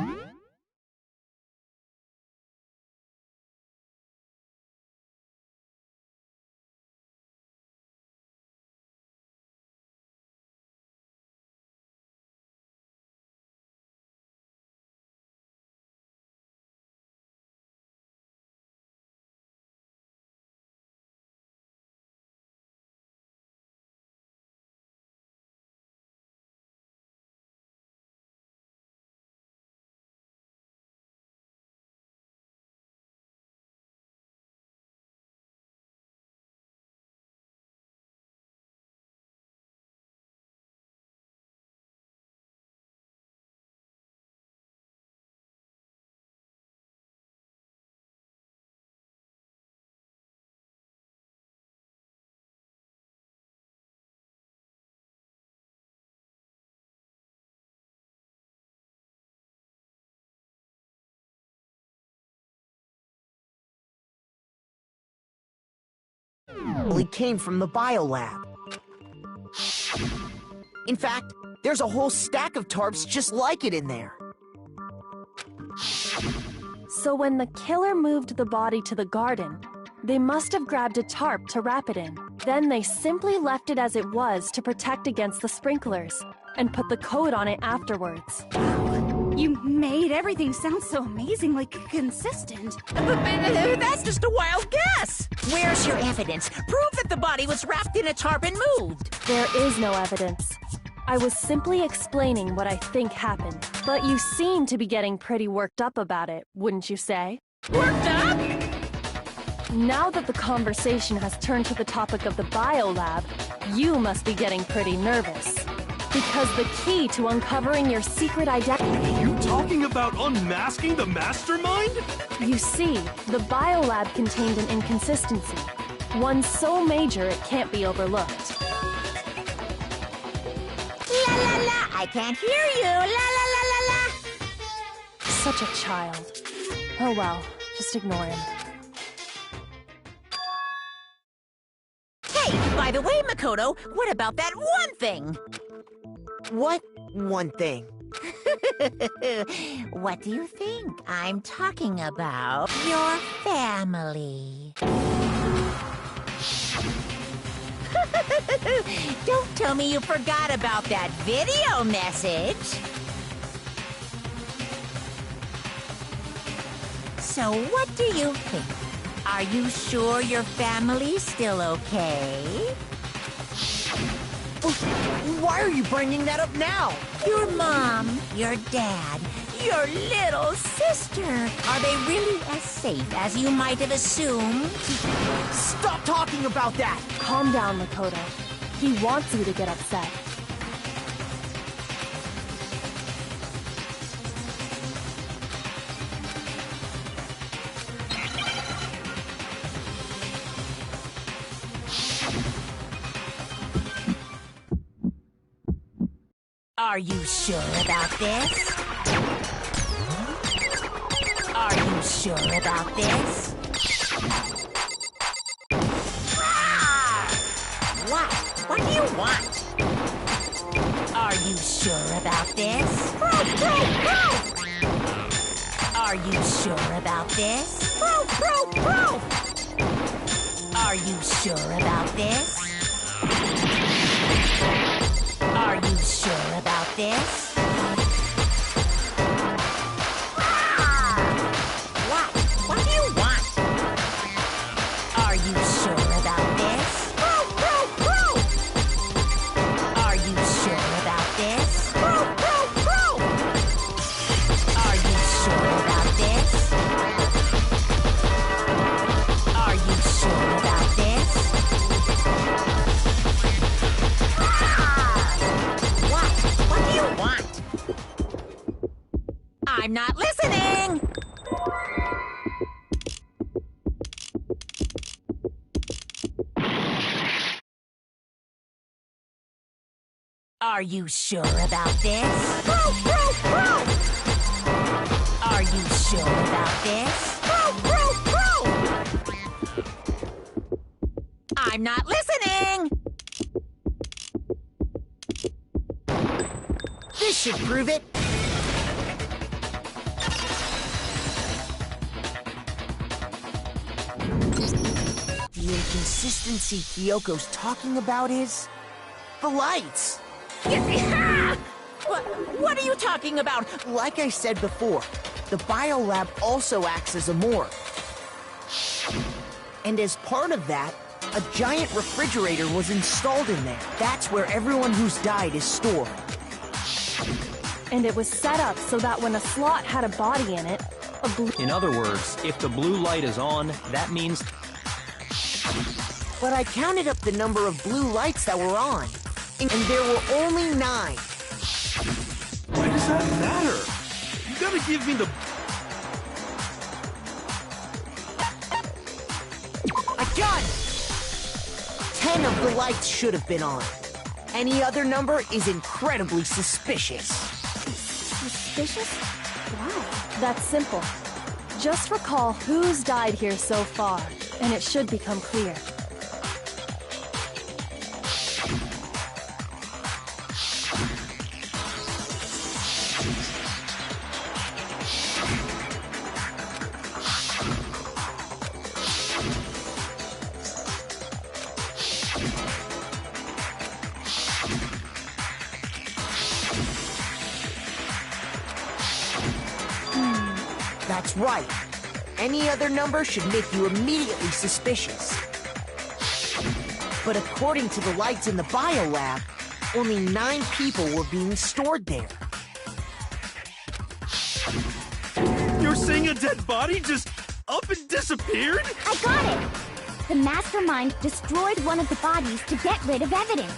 S4: came from the biolab. In fact, there's a whole stack of tarps just like it in there.
S3: So when the killer moved the body to the garden, they must have grabbed a tarp to wrap it in. Then they simply left it as it was to protect against the sprinklers, and put the coat on it afterwards.
S8: You made everything sound so amazingly consistent.
S5: That's just a wild guess. Where's your evidence? Prove that the body was wrapped in a tarp and moved.
S3: There is no evidence. I was simply explaining what I think happened. But you seem to be getting pretty worked up about it, wouldn't you say?
S5: Worked up?
S3: Now that the conversation has turned to the topic of the biolab, you must be getting pretty nervous. Because the key to uncovering your secret identity—
S7: You talking about unmasking the mastermind?
S3: You see, the biolab contained an inconsistency. One so major it can't be overlooked.
S5: La la la, I can't hear you. La la la la la.
S3: Such a child. Oh well, just ignore him.
S5: Hey, by the way, Makoto, what about that one thing?
S4: What one thing?
S5: What do you think? I'm talking about your family. Don't tell me you forgot about that video message. So what do you think? Are you sure your family's still okay?
S4: Why are you bringing that up now?
S5: Your mom, your dad, your little sister. Are they really as safe as you might have assumed?
S4: Stop talking about that!
S3: Calm down, Makoto. He wants you to get upset.
S5: Are you sure about this? Are you sure about this? Ah! What? What do you want? Are you sure about this? Proof! Proof! Proof! Are you sure about this? Proof! Proof! Proof! Are you sure about this? Are you sure about this? Are you sure about this? Bro, bro, bro! Are you sure about this? Bro, bro, bro! I'm not listening!
S4: This should prove it. The inconsistency Kyoko's talking about is the lights.
S5: What are you talking about?
S4: Like I said before, the biolab also acts as a morgue. And as part of that, a giant refrigerator was installed in there. That's where everyone who's died is stored.
S3: And it was set up so that when a slot had a body in it, a blue...
S6: In other words, if the blue light is on, that means...
S4: But I counted up the number of blue lights that were on, and there were only 9.
S7: Why does that matter? You gotta give me the...
S4: I got it! 10 of the lights should have been on. Any other number is incredibly suspicious.
S3: Suspicious? Why? That's simple. Just recall who's died here so far, and it should become clear.
S4: That's right. Any other number should make you immediately suspicious. But according to the lights in the biolab, only 9 people were being stored there.
S7: You're saying a dead body just up and disappeared?
S1: I got it! The mastermind destroyed one of the bodies to get rid of evidence.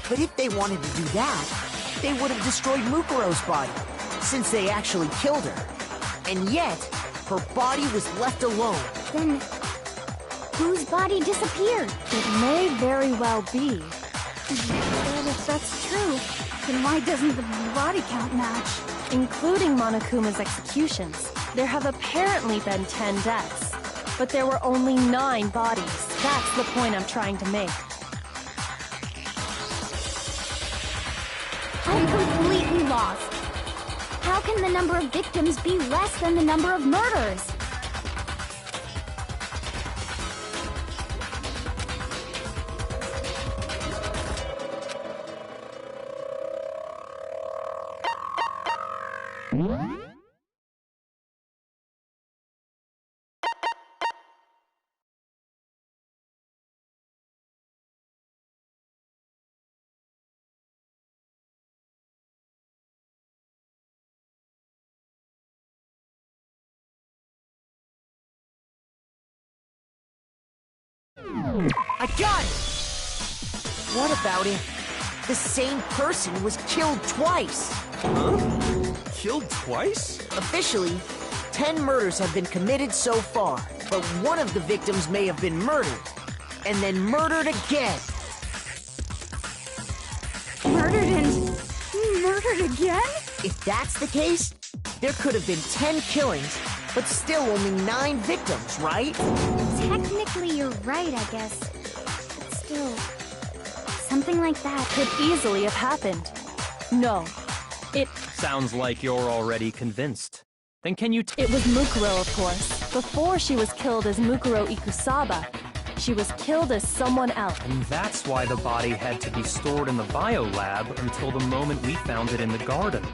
S4: But if they wanted to do that, they would have destroyed Mukuro's body, since they actually killed her. And yet, her body was left alone.
S1: Then, whose body disappeared?
S3: It may very well be.
S8: But if that's true, then why doesn't the body count match?
S3: Including Monokuma's executions, there have apparently been 10 deaths. But there were only 9 bodies. That's the point I'm trying to make.
S1: I'm completely lost. How can the number of victims be less than the number of murders?
S4: I got it! What about if the same person was killed twice?
S7: Huh? Killed twice?
S4: Officially, 10 murders have been committed so far, but one of the victims may have been murdered, and then murdered again.
S8: Murdered and murdered again?
S4: If that's the case, there could have been 10 killings, but still only 9 victims, right?
S1: Technically, you're right, I guess. But still, something like that
S3: Could easily have happened. No.
S6: Sounds like you're already convinced. Then can you
S3: It was Mukuro, of course. Before she was killed as Mukuro Ikusaba, she was killed as someone else.
S6: And that's why the body had to be stored in the biolab until the moment we found it in the garden.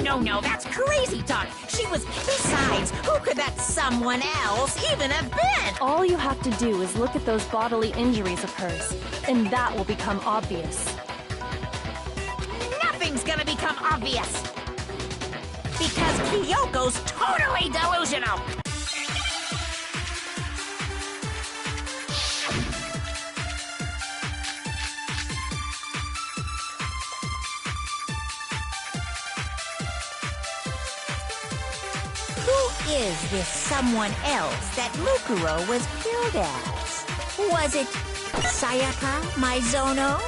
S5: No, that's crazy talk. She was... Besides, who could that someone else even have been?
S3: All you have to do is look at those bodily injuries of hers, and that will become obvious.
S5: Nothing's gonna become obvious. Because Kyoko's totally delusional. Who is this someone else that Mukuro was killed as? Was it Sayaka Maizono?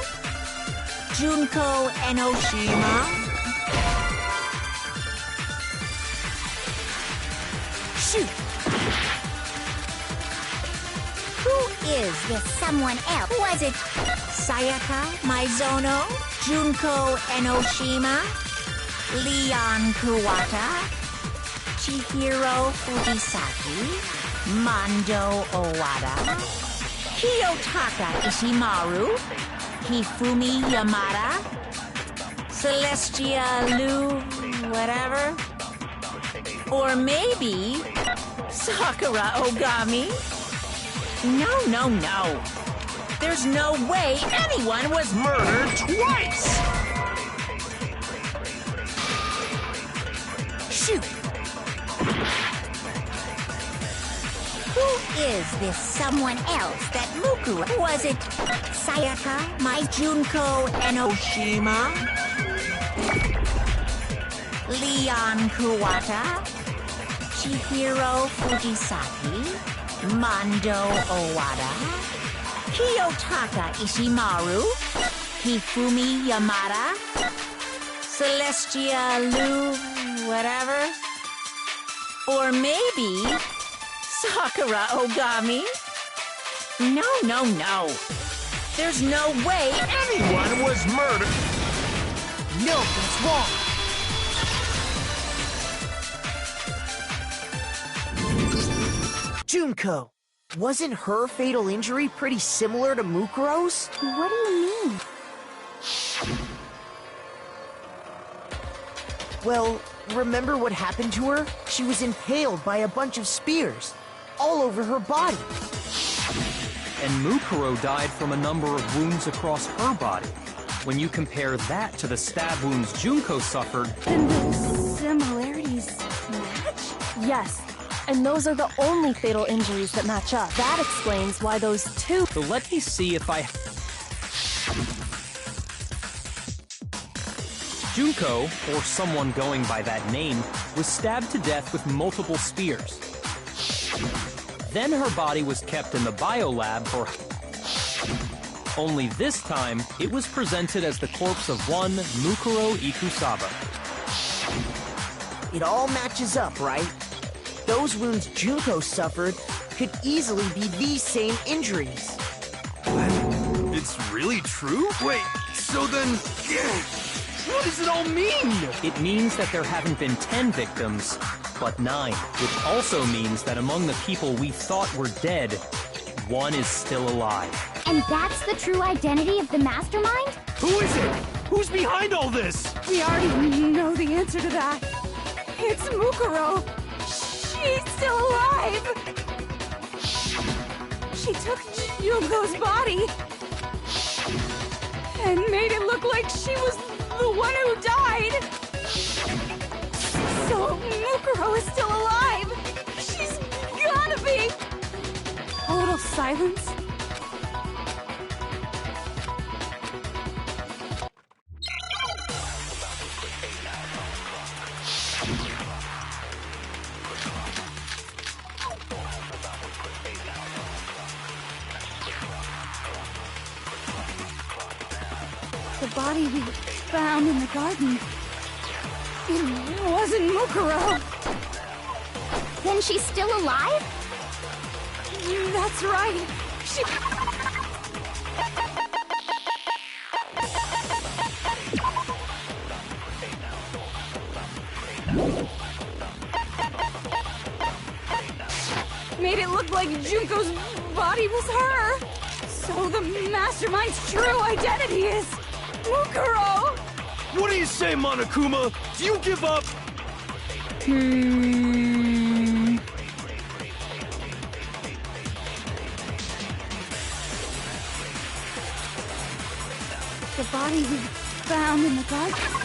S5: Junko Enoshima.
S4: Shoot!
S5: Who is this someone else? Was it Sayaka Maizono? Junko Enoshima? Leon Kuwata? Chihiro Fujisaki? Mando Owada? Kiyotaka Ishimaru? Hifumi Yamada? Celestia Lu... whatever? Or maybe... Sakura Ogami? No. There's no way anyone was murdered twice! Shoot! Who is this someone else that Mukuro? Was it Sayaka, my Junko Enoshima? Leon Kuwata? Chihiro Fujisaki? Mando Owada? Kiyotaka Ishimaru? Hifumi Yamada? Celestia Lu... whatever? Or maybe... Sakura Ogami? No. There's no way anyone was murdered.
S4: No, that's wrong. Junko, wasn't her fatal injury pretty similar to Mukuro's?
S1: What do you mean?
S4: Well, remember what happened to her? She was impaled by a bunch of spears, all over her body.
S6: And Mukuro died from a number of wounds across her body. When you compare that to the stab wounds Junko suffered...
S8: Then the similarities match?
S3: Yes, and those are the only fatal injuries that match up. That explains why those two...
S6: So let me see if I... Junko, or someone going by that name, was stabbed to death with multiple spears. Then her body was kept in the biolab for... Only this time, it was presented as the corpse of one Mukuro Ikusaba.
S4: It all matches up, right? Those wounds Junko suffered could easily be these same injuries.
S7: It's really true? Wait, so then... what does it all mean?
S6: It means that there haven't been 10 victims, but 9. Which also means that among the people we thought were dead, one is still alive.
S1: And that's the true identity of the mastermind?
S7: Who is it? Who's behind all this?
S8: We already know the answer to that. It's Mukuro. She's still alive. She took Junko's body and made it look like she was the one who died. So Mukuro is still alive. She's gotta be. A little silence. The body we found in the garden. It wasn't Mukuro.
S1: Then she's still alive?
S8: That's right. She... made it look like Junko's body was her. So the mastermind's true identity is Mukuro.
S7: What do you say, Monokuma? Do you give up?
S8: The body we found in the garden.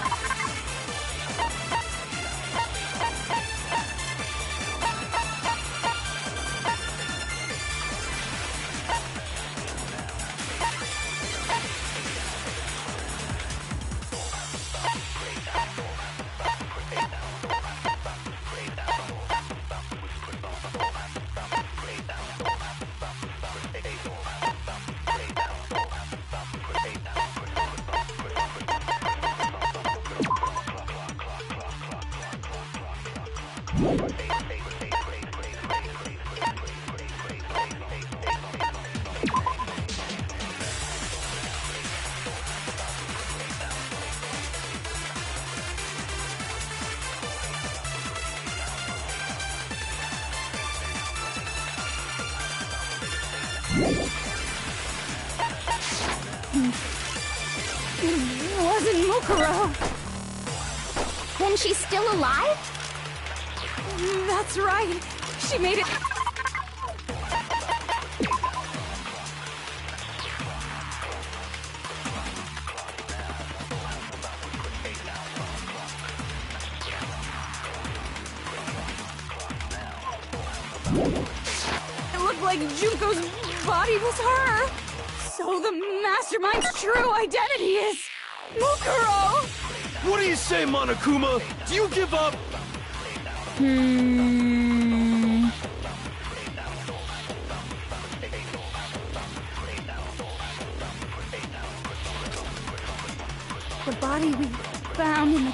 S8: It wasn't Mukuro.
S1: Then she's still alive?
S8: That's right. She made it. It looked like Junko's body was her. So the mastermind's true identity is Mukuro.
S7: What do you say, Monokuma? Do you give up?
S8: The body we found in the...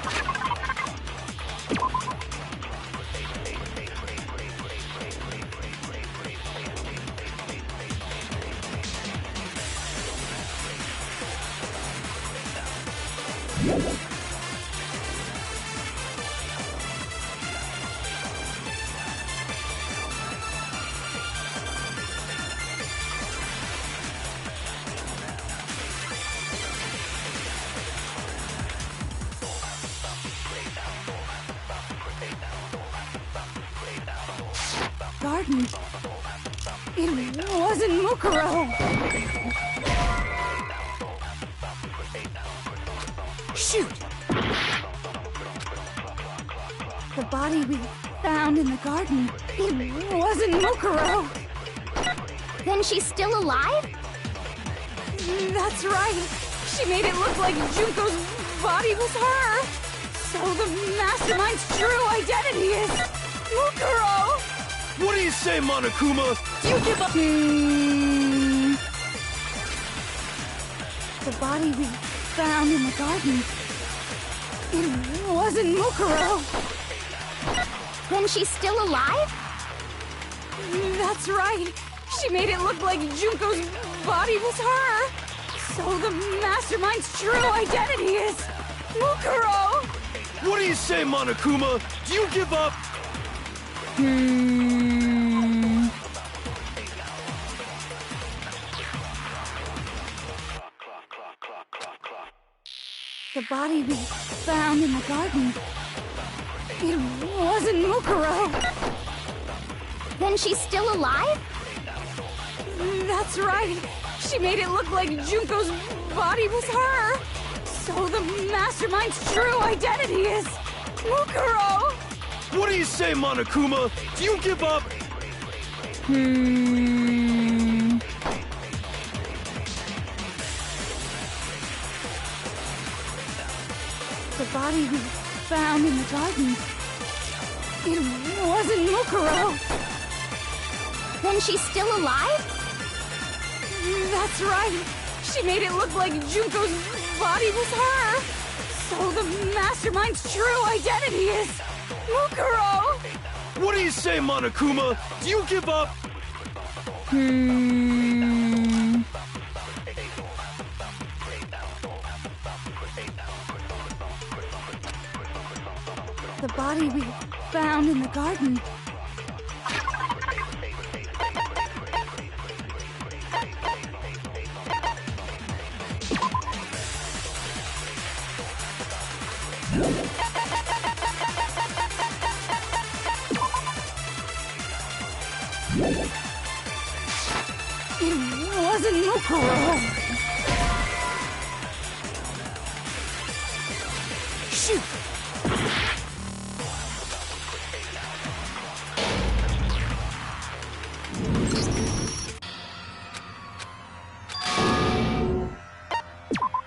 S8: garden. It wasn't Mukuro.
S4: Shoot!
S8: The body we found in the garden. It wasn't Mukuro.
S1: Then she's still alive?
S8: That's right. She made it look like Junko's body was her. So the mastermind's true identity is Mukuro.
S7: What do you say, Monokuma?
S8: Do you give up? The body we found in the garden. It wasn't Mukuro.
S1: Then she's still alive?
S8: That's right. She made it look like Junko's body was her. So the mastermind's true identity is Mukuro.
S7: What do you say, Monokuma? Do you give up?
S8: The body we found in the garden. It wasn't Mukuro.
S1: Then she's still alive?
S8: That's right. She made it look like Junko's body was her. So the mastermind's true identity is Mukuro.
S7: What do you say, Monokuma? Do you give up?
S8: The body we found in the garden. It wasn't Mukuro.
S1: Then she's still alive?
S8: That's right. She made it look like Junko's body was her. So the mastermind's true identity is Mukuro.
S7: What do you say, Monokuma? Do you give up?
S8: The body we found in the garden. It wasn't Mukuro.
S4: Shoot!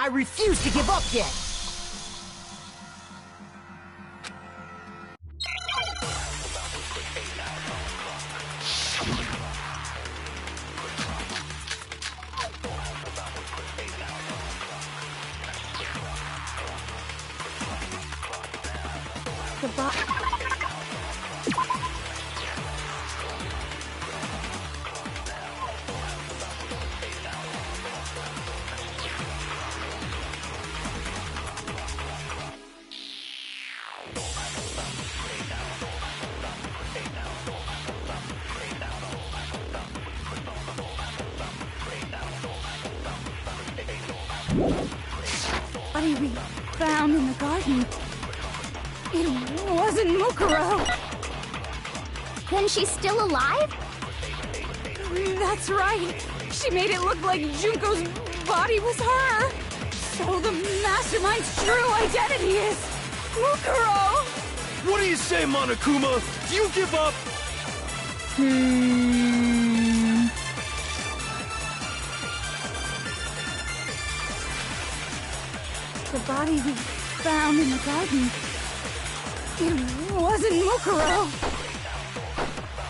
S4: I refuse to give up yet!
S8: The body. Body we found in the garden. It wasn't Mukuro.
S1: Then she's still alive?
S8: That's right. She made it look like Junko's body was her. So the mastermind's true identity is Mukuro.
S7: What do you say, Monokuma? Do you give up?
S8: The body we found in the garden. It wasn't Mukuro.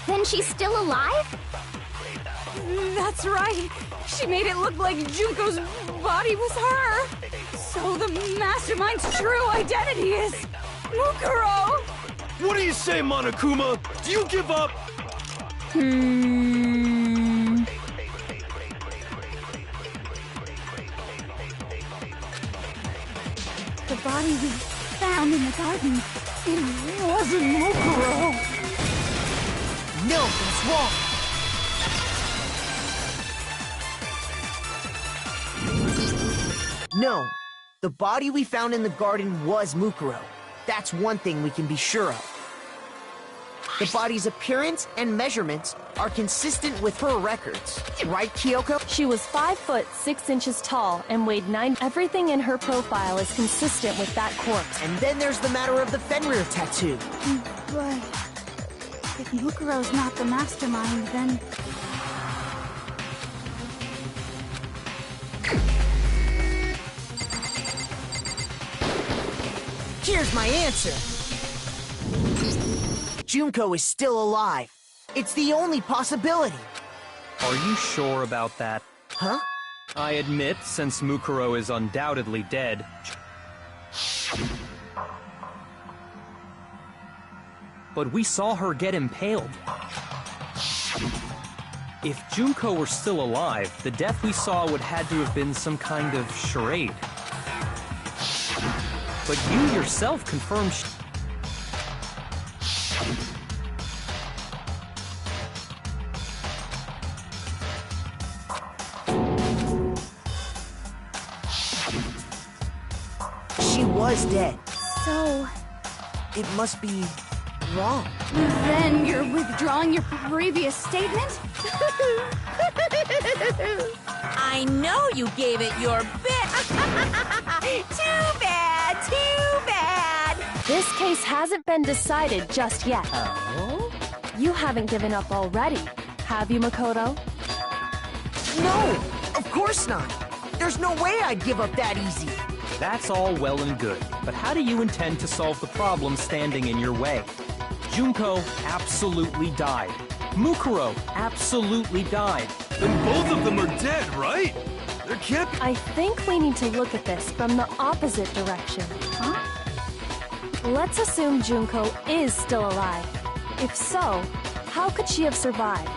S1: Then she's still alive?
S8: That's right. She made it look like Junko's body was her. So the mastermind's true identity is Mukuro.
S7: What do you say, Monokuma? Do you give up?
S8: The body we found in the garden. It wasn't Mukuro.
S4: No, that's wrong. No, the body we found in the garden was Mukuro. That's one thing we can be sure of. The body's appearance and measurements are consistent with her records. Right, Kyoko?
S3: She was 5 foot 6 inches tall and weighed 9. Everything in her profile is consistent with that corpse.
S4: And then there's the matter of the Fenrir tattoo.
S8: But if Mukuro's not the mastermind, then
S4: Here's my answer. Junko is still alive. It's the only possibility.
S6: Are you sure about that?
S4: Huh?
S6: I admit, since Mukuro is undoubtedly dead... But we saw her get impaled. If Junko were still alive, the death we saw would had to have been some kind of charade. But you yourself confirmed
S4: She was dead.
S8: so
S4: It must be wrong.
S8: then you're withdrawing your previous statement?
S9: I know you gave it your best. Too bad, too bad.
S3: This case hasn't been decided just yet.
S4: Oh?
S3: You haven't given up already, have you, Makoto?
S4: No, of course not. There's no way I'd give up that easy.
S6: That's all well and good, but how do you intend to solve the problem standing in your way? Junko absolutely died. Mukuro absolutely died.
S7: Then both of them are dead, right? There can't be...
S3: I think we need to look at this from the opposite direction. Huh? Let's assume Junko is still alive. If so, how could she have survived?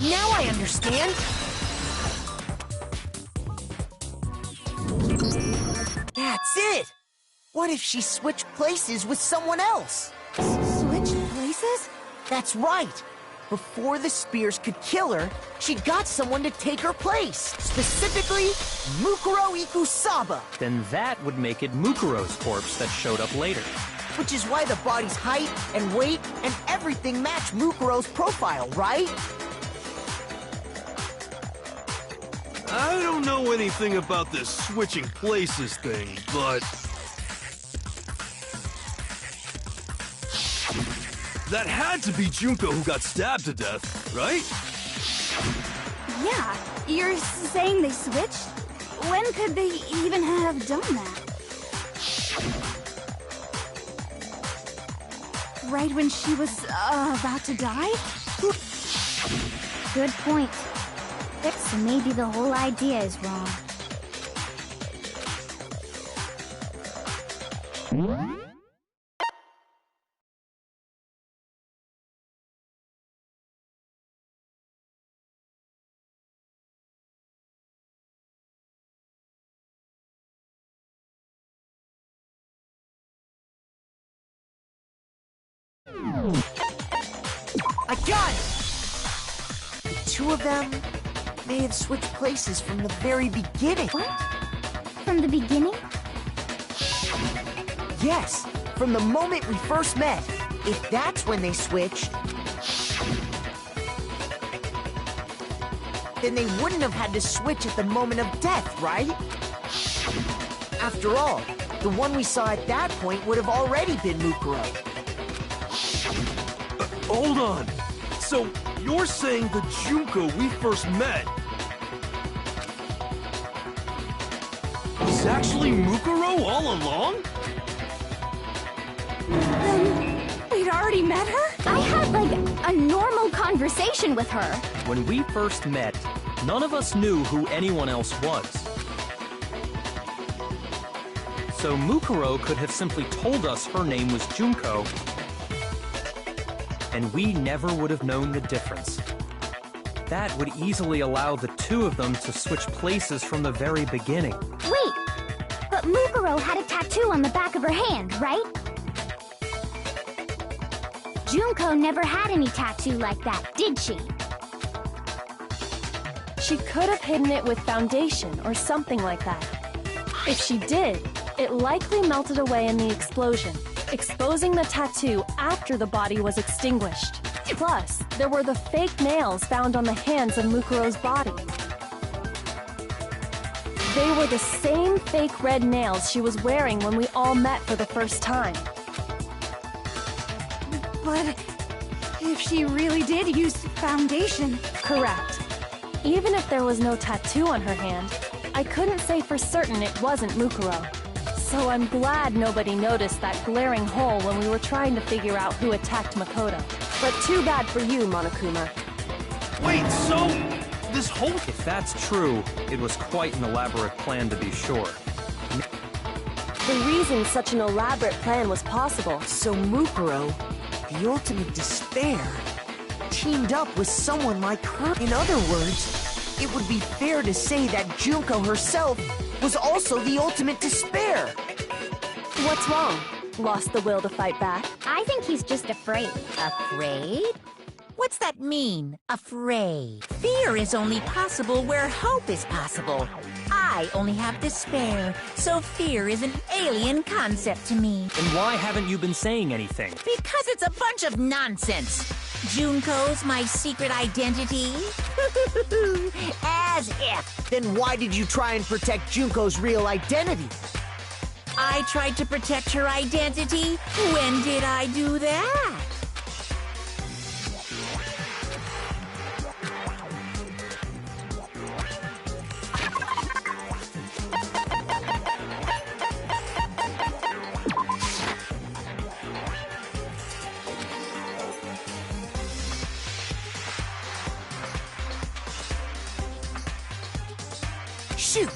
S4: Now I understand. That's it! What if she switched places with someone else?
S8: Switched places?
S4: That's right! Before the spears could kill her, she got someone to take her place. Specifically, Mukuro Ikusaba.
S6: Then that would make it Mukuro's corpse that showed up later.
S4: Which is why the body's height and weight and everything match Mukuro's profile, right?
S7: I don't know anything about this switching places thing, but... that had to be Junko who got stabbed to death, right?
S8: Yeah, you're saying they switched? When could they even have done that? Right when she was, about to die?
S1: Good point. So maybe the whole idea is wrong.
S4: I got it! The two of them may have switched places from the very beginning.
S1: What? From the beginning?
S4: Yes, from the moment we first met. If that's when they switched, then they wouldn't have had to switch at the moment of death, right? After all, the one we saw at that point would have already been Mukuro.
S7: Hold on. So, you're saying the Junko we first met was actually Mukuro all along?
S8: Then we'd already met her?
S1: I had, like, a normal conversation with her.
S6: When we first met, none of us knew who anyone else was. So Mukuro could have simply told us her name was Junko, and we never would have known the difference. That would easily allow the two of them to switch places from the very beginning.
S1: Wait, but Mukuro had a tattoo on the back of her hand, right? Junko never had any tattoo like that, did she?
S3: She could have hidden it with foundation or something like that. If she did, it likely melted away in the explosion, exposing the tattoo after the body was extinguished. Plus, there were the fake nails found on the hands of Mukuro's body. They were the same fake red nails she was wearing when we all met for the first time.
S8: But if she really did use foundation...
S3: Correct. Even if there was no tattoo on her hand, I couldn't say for certain it wasn't Mukuro. So I'm glad nobody noticed that glaring hole when we were trying to figure out who attacked Makoto. But too bad for you, Monokuma.
S7: Wait, so this whole...
S6: If that's true, it was quite an elaborate plan to be sure.
S3: The reason such an elaborate plan was possible.
S4: So Mukuro, the ultimate despair, teamed up with someone like her. In other words, it would be fair to say that Junko herself was also the ultimate despair.
S3: What's wrong? Lost the will to fight back?
S1: I think he's just afraid.
S9: Afraid? What's that mean, afraid? Fear is only possible where hope is possible. I only have despair, so fear is an alien concept to me.
S6: Then why haven't you been saying anything?
S9: Because it's a bunch of nonsense. Junko's my secret identity? As if.
S4: Then why did you try and protect Junko's real identity?
S9: I tried to protect her identity? When did I do that?
S4: Shoot!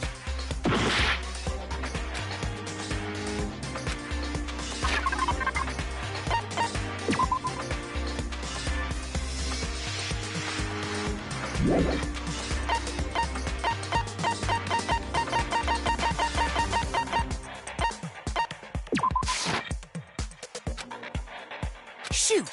S4: Shoot!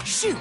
S4: Shoot!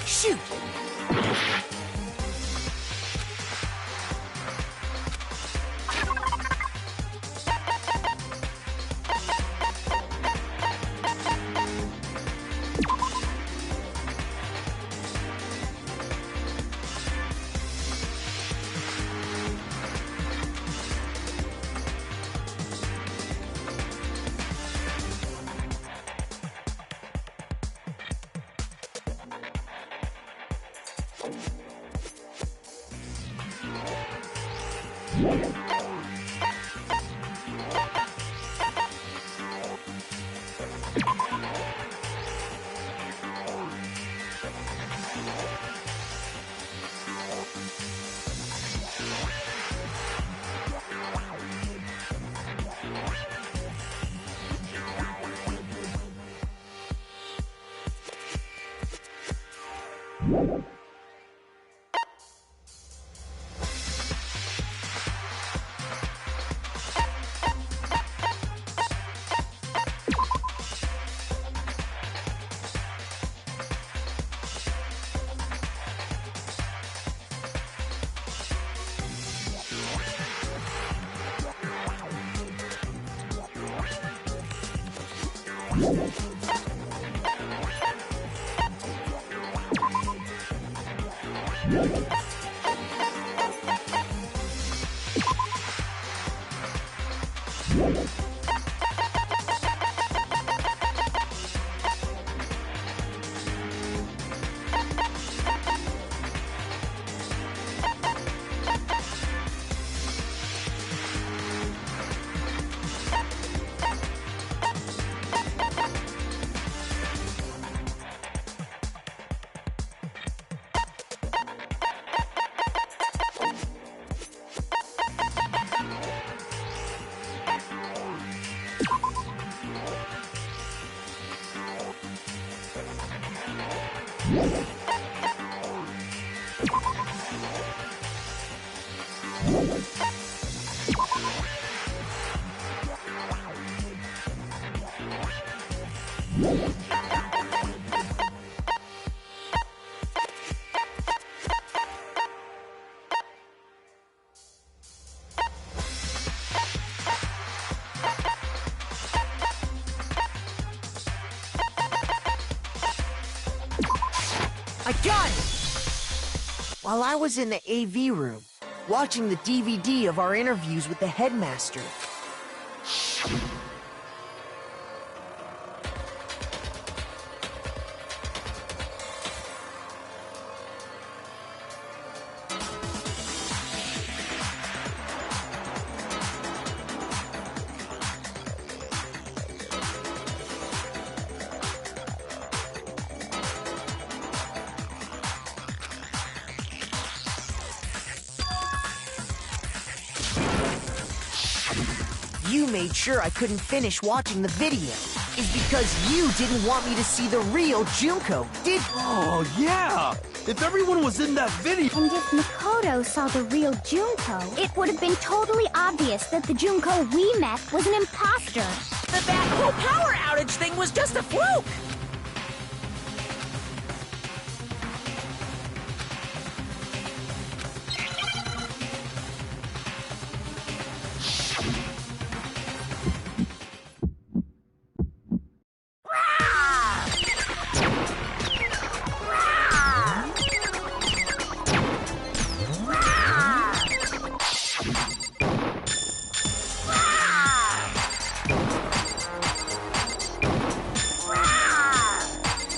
S4: Shoot! I got it! While I was in the AV room, watching the DVD of our interviews with the headmaster. You made sure I couldn't finish watching the video. Is because you didn't want me to see the real Junko, did you?
S7: Oh, yeah! If everyone was in that video...
S1: And if Makoto saw the real Junko, it would have been totally obvious that the Junko we met was an imposter.
S9: That whole power outage thing was just a fluke!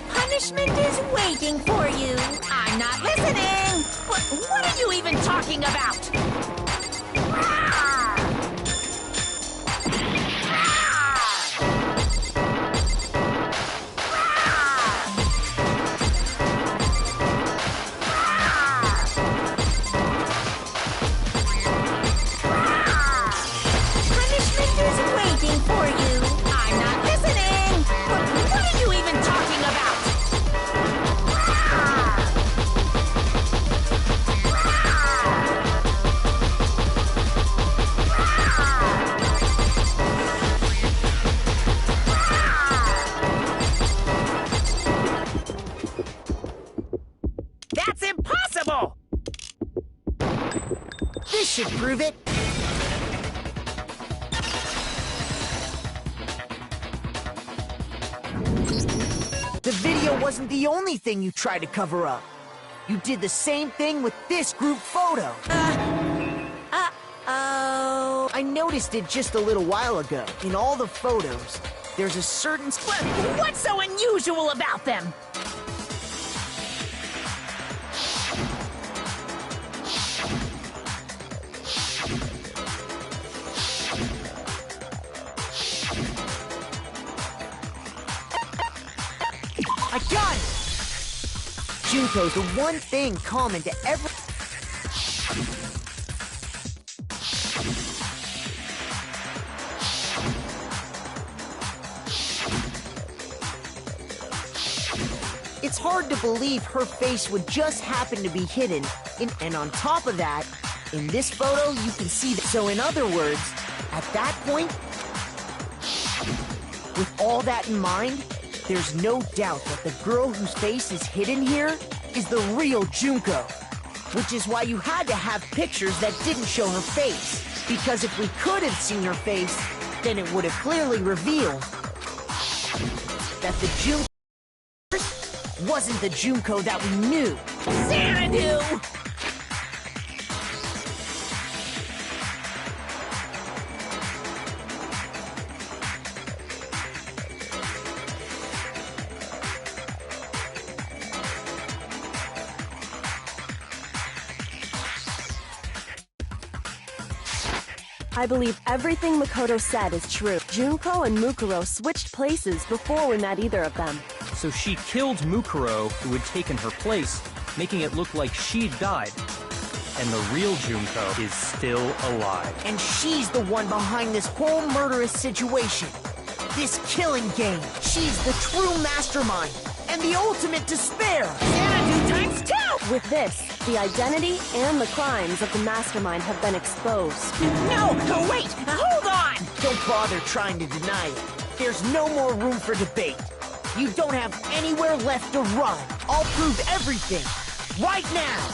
S9: Punishment is waiting for you. I'm not listening. What are you even talking about? possible!
S4: This should prove it. The video wasn't the only thing you tried to cover up. You did the same thing with this group photo.
S9: Uh-oh.
S4: I noticed it just a little while ago. In all the photos, there's a certain...
S9: What's so unusual about them?
S4: I got it! Junko's the one thing common to every... It's hard to believe her face would just happen to be hidden. And on top of that, in this photo, you can see that. So in other words, at that point, with all that in mind, there's no doubt that the girl whose face is hidden here is the real Junko. Which is why you had to have pictures that didn't show her face. Because if we could have seen her face, then it would have clearly revealed that the Junko wasn't the Junko that we knew.
S9: Xanadu!
S3: I believe everything Makoto said is true. Junko and Mukuro switched places before we met either of them.
S6: So she killed Mukuro, who had taken her place, making it look like she'd died. And the real Junko is still alive.
S4: And she's the one behind this whole murderous situation. This killing game. She's the true mastermind and the ultimate despair.
S9: Xanadu times 2!
S3: With this, the identity and the crimes of the mastermind have been exposed.
S9: No, wait, hold on!
S4: Don't bother trying to deny it. There's no more room for debate. You don't have anywhere left to run. I'll prove everything, right now!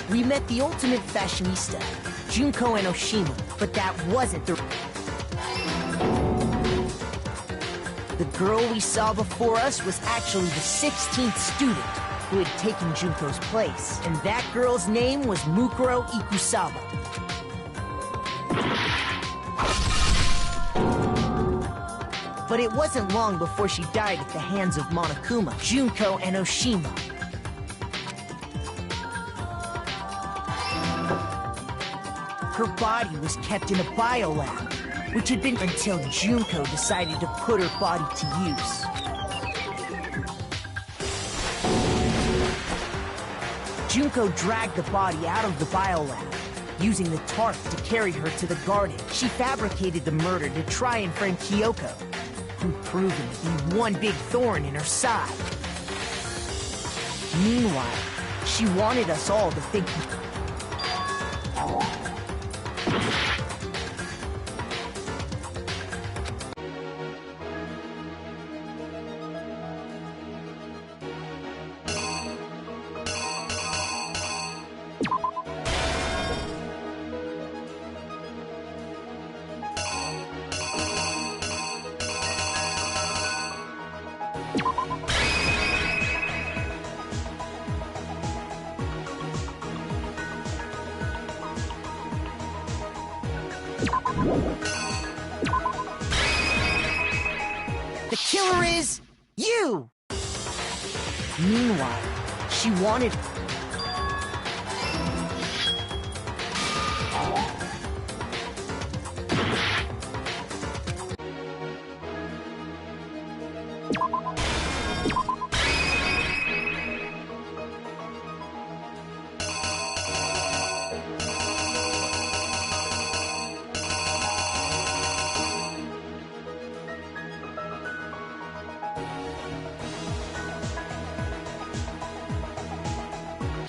S4: We met the ultimate fashionista, Junko Enoshima, but that wasn't the girl we saw before us was actually the 16th student who had taken Junko's place, and that girl's name was Mukuro Ikusawa. But it wasn't long before she died at the hands of Monokuma, Junko Enoshima. Her body was kept in a biolab, which had been until Junko decided to put her body to use. Junko dragged the body out of the biolab, using the tarp to carry her to the garden. She fabricated the murder to try and frame Kyoko, who'd proven to be one big thorn in her side. Meanwhile, she wanted us all to think... The killer is... you! Meanwhile, she wanted...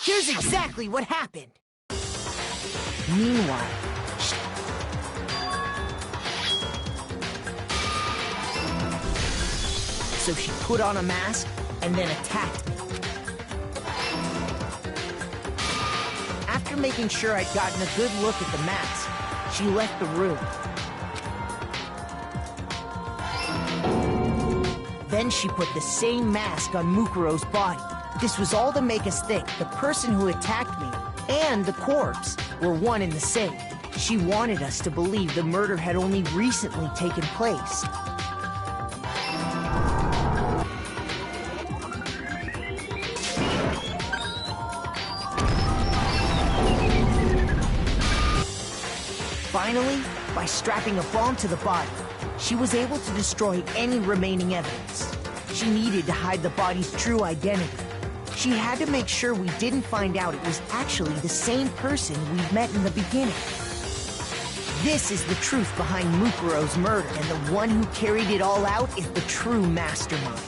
S4: Here's exactly what happened. Meanwhile, so she put on a mask and then attacked me. After making sure I'd gotten a good look at the mask, she left the room. Then she put the same mask on Mukuro's body. This was all to make us think the person who attacked me and the corpse were one and the same. She wanted us to believe the murder had only recently taken place. Finally, by strapping a bomb to the body, she was able to destroy any remaining evidence. She needed to hide the body's true identity. She had to make sure we didn't find out it was actually the same person we'd met in the beginning. This is the truth behind Mukuro's murder, and the one who carried it all out is the true mastermind.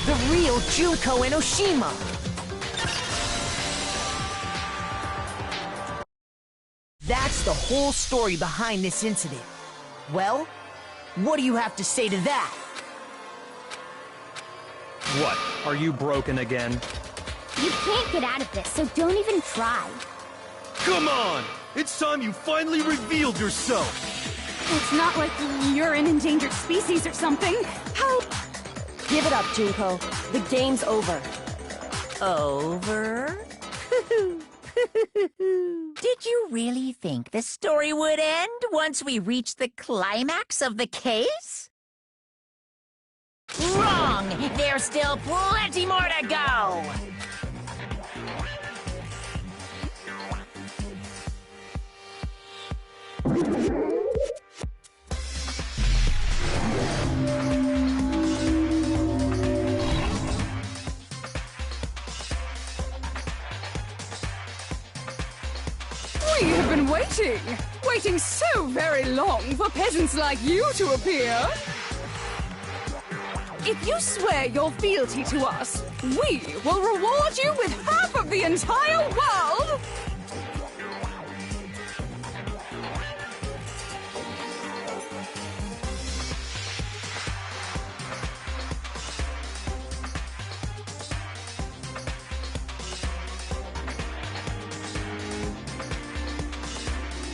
S4: The real Junko Enoshima! That's the whole story behind this incident. Well, what do you have to say to that?
S6: What? Are you broken again?
S1: You can't get out of this, so don't even try.
S7: Come on! It's time you finally revealed yourself!
S8: It's not like you're an endangered species or something. How...
S3: Give it up, Junko. The game's over.
S9: Over? Did you really think the story would end once we reached the climax of the case? Wrong! There's still plenty more to go!
S8: We have been waiting so very long for peasants like you to appear. If you swear your fealty to us, we will reward you with half of the entire world!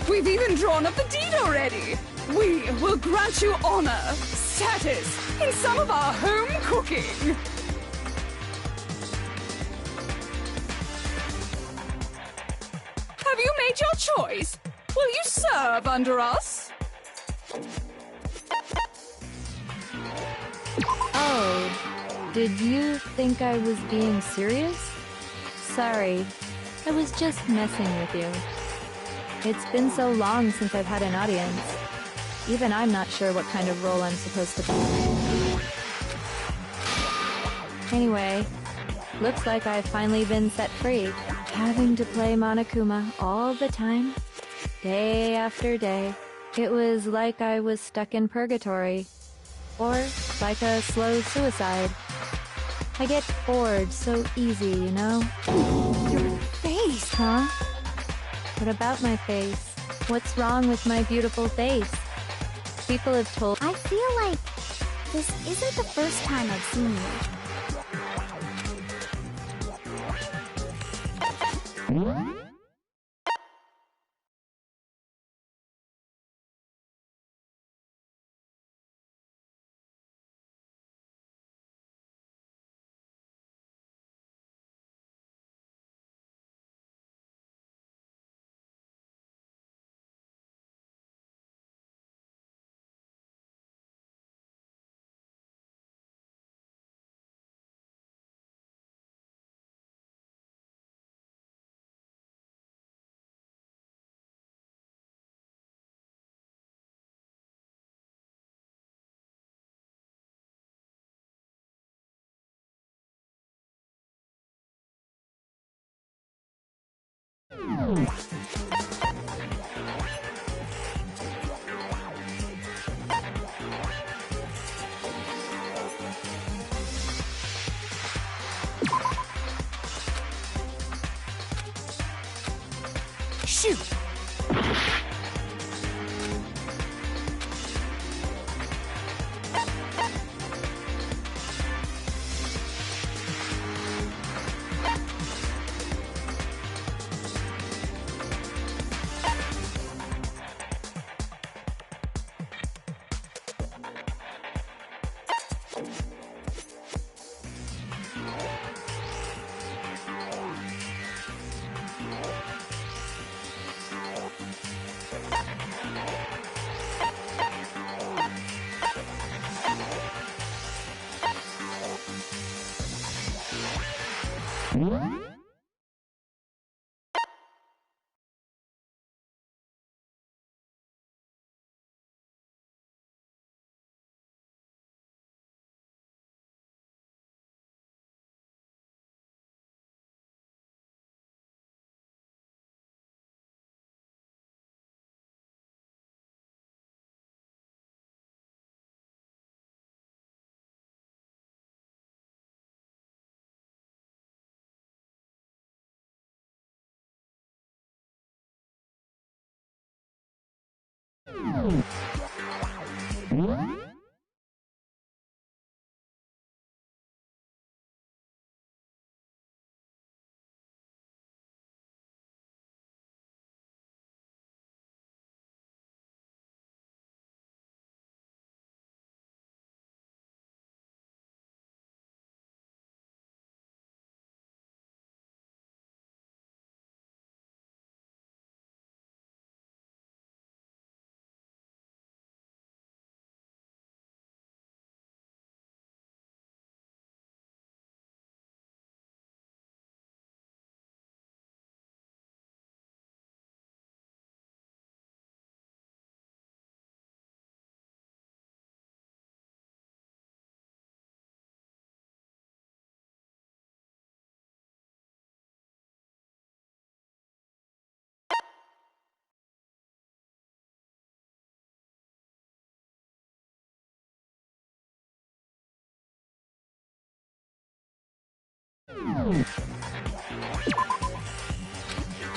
S8: We've even drawn up the deed already. We will grant you honor, status, in some of our home cooking. Have you made your choice? Will you serve under us?
S10: Oh, did you think I was being serious? Sorry, I was just messing with you. It's been so long since I've had an audience. Even I'm not sure what kind of role I'm supposed to play. Anyway, looks like I've finally been set free. Having to play Monokuma all the time, day after day. It was like I was stuck in purgatory. Or like a slow suicide. I get bored so easy, you know?
S8: Your face!
S10: Huh? What about my face? What's wrong with my beautiful face? People have told—
S1: I feel like this isn't the first time I've seen you.
S4: Shoot!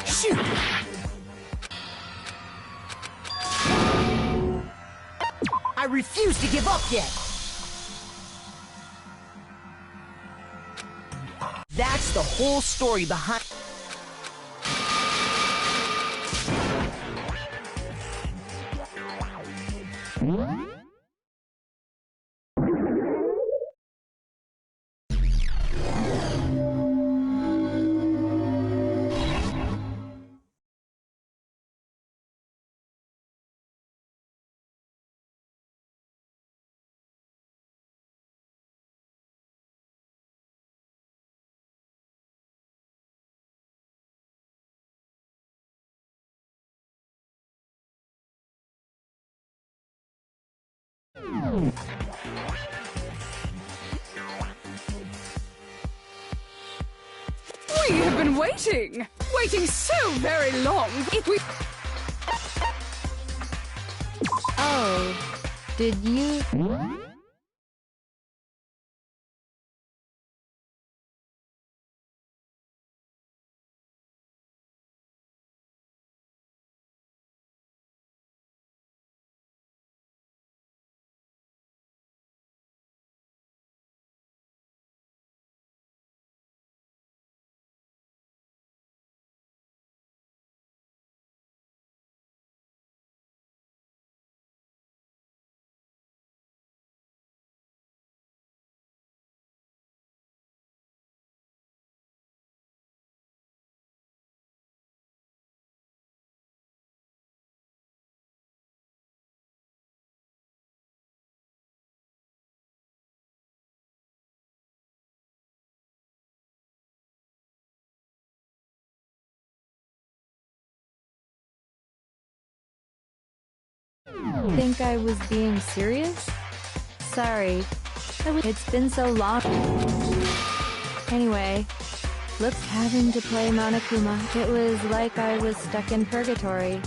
S4: Shoot! I refuse to give up yet! That's the whole story behind—
S8: We have been waiting! Waiting so very long! If we...
S10: Oh, did you... Think I was being serious? Sorry. It's been so long. Anyway, looks having to play Monokuma. It was like I was stuck in purgatory.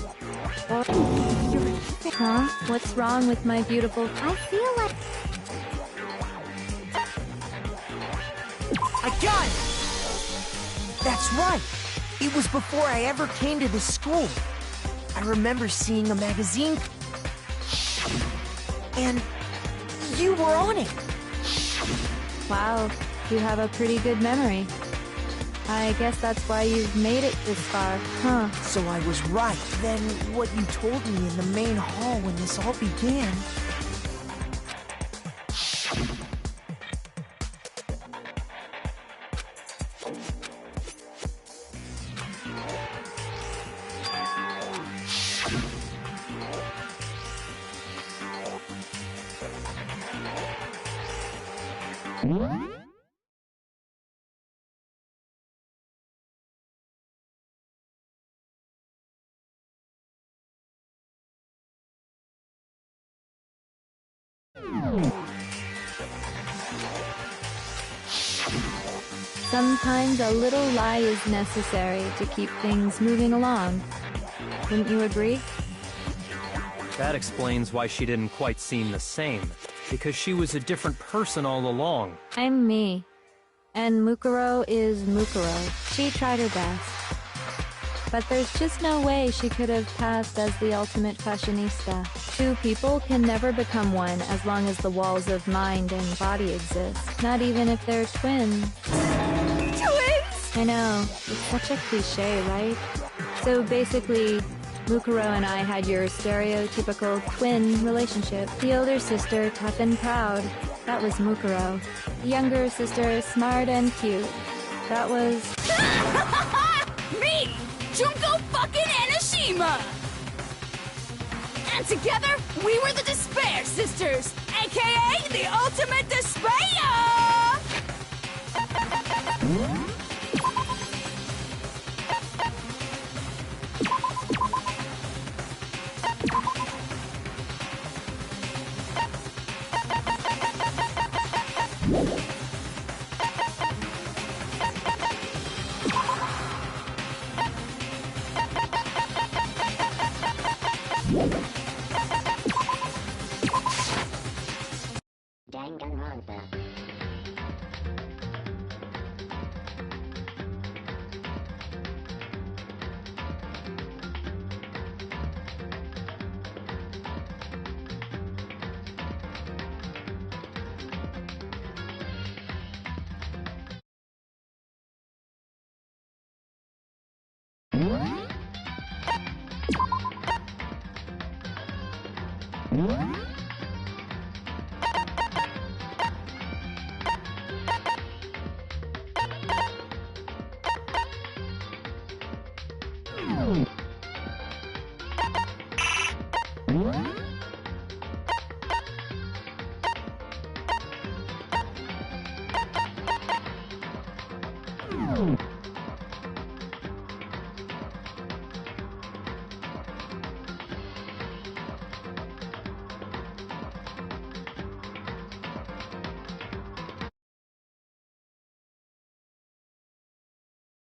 S10: Huh? What's wrong with my beautiful...
S1: I feel like...
S4: I got it! That's right! It was before I ever came to this school. I remember seeing a magazine... and... you were on it!
S10: Wow, you have a pretty good memory. I guess that's why you've made it this far, huh?
S4: So I was right. Then what you told me in the main hall when this all began...
S10: Sometimes a little lie is necessary to keep things moving along. Wouldn't you agree?
S6: That explains why she didn't quite seem the same. Because she was a different person all along.
S10: I'm me. And Mukuro is Mukuro. She tried her best. But there's just no way she could have passed as the ultimate fashionista. Two people can never become one as long as the walls of mind and body exist. Not even if they're twins.
S8: Twins!
S10: I know, it's such a cliche, right? So basically, Mukuro and I had your stereotypical twin relationship. The older sister, tough and proud. That was Mukuro. The younger sister, smart and cute. That was...
S8: Me! Junko fucking Enoshima! And together, we were the Despair Sisters, aka the Ultimate Despair!
S1: Danganronpa.
S10: What?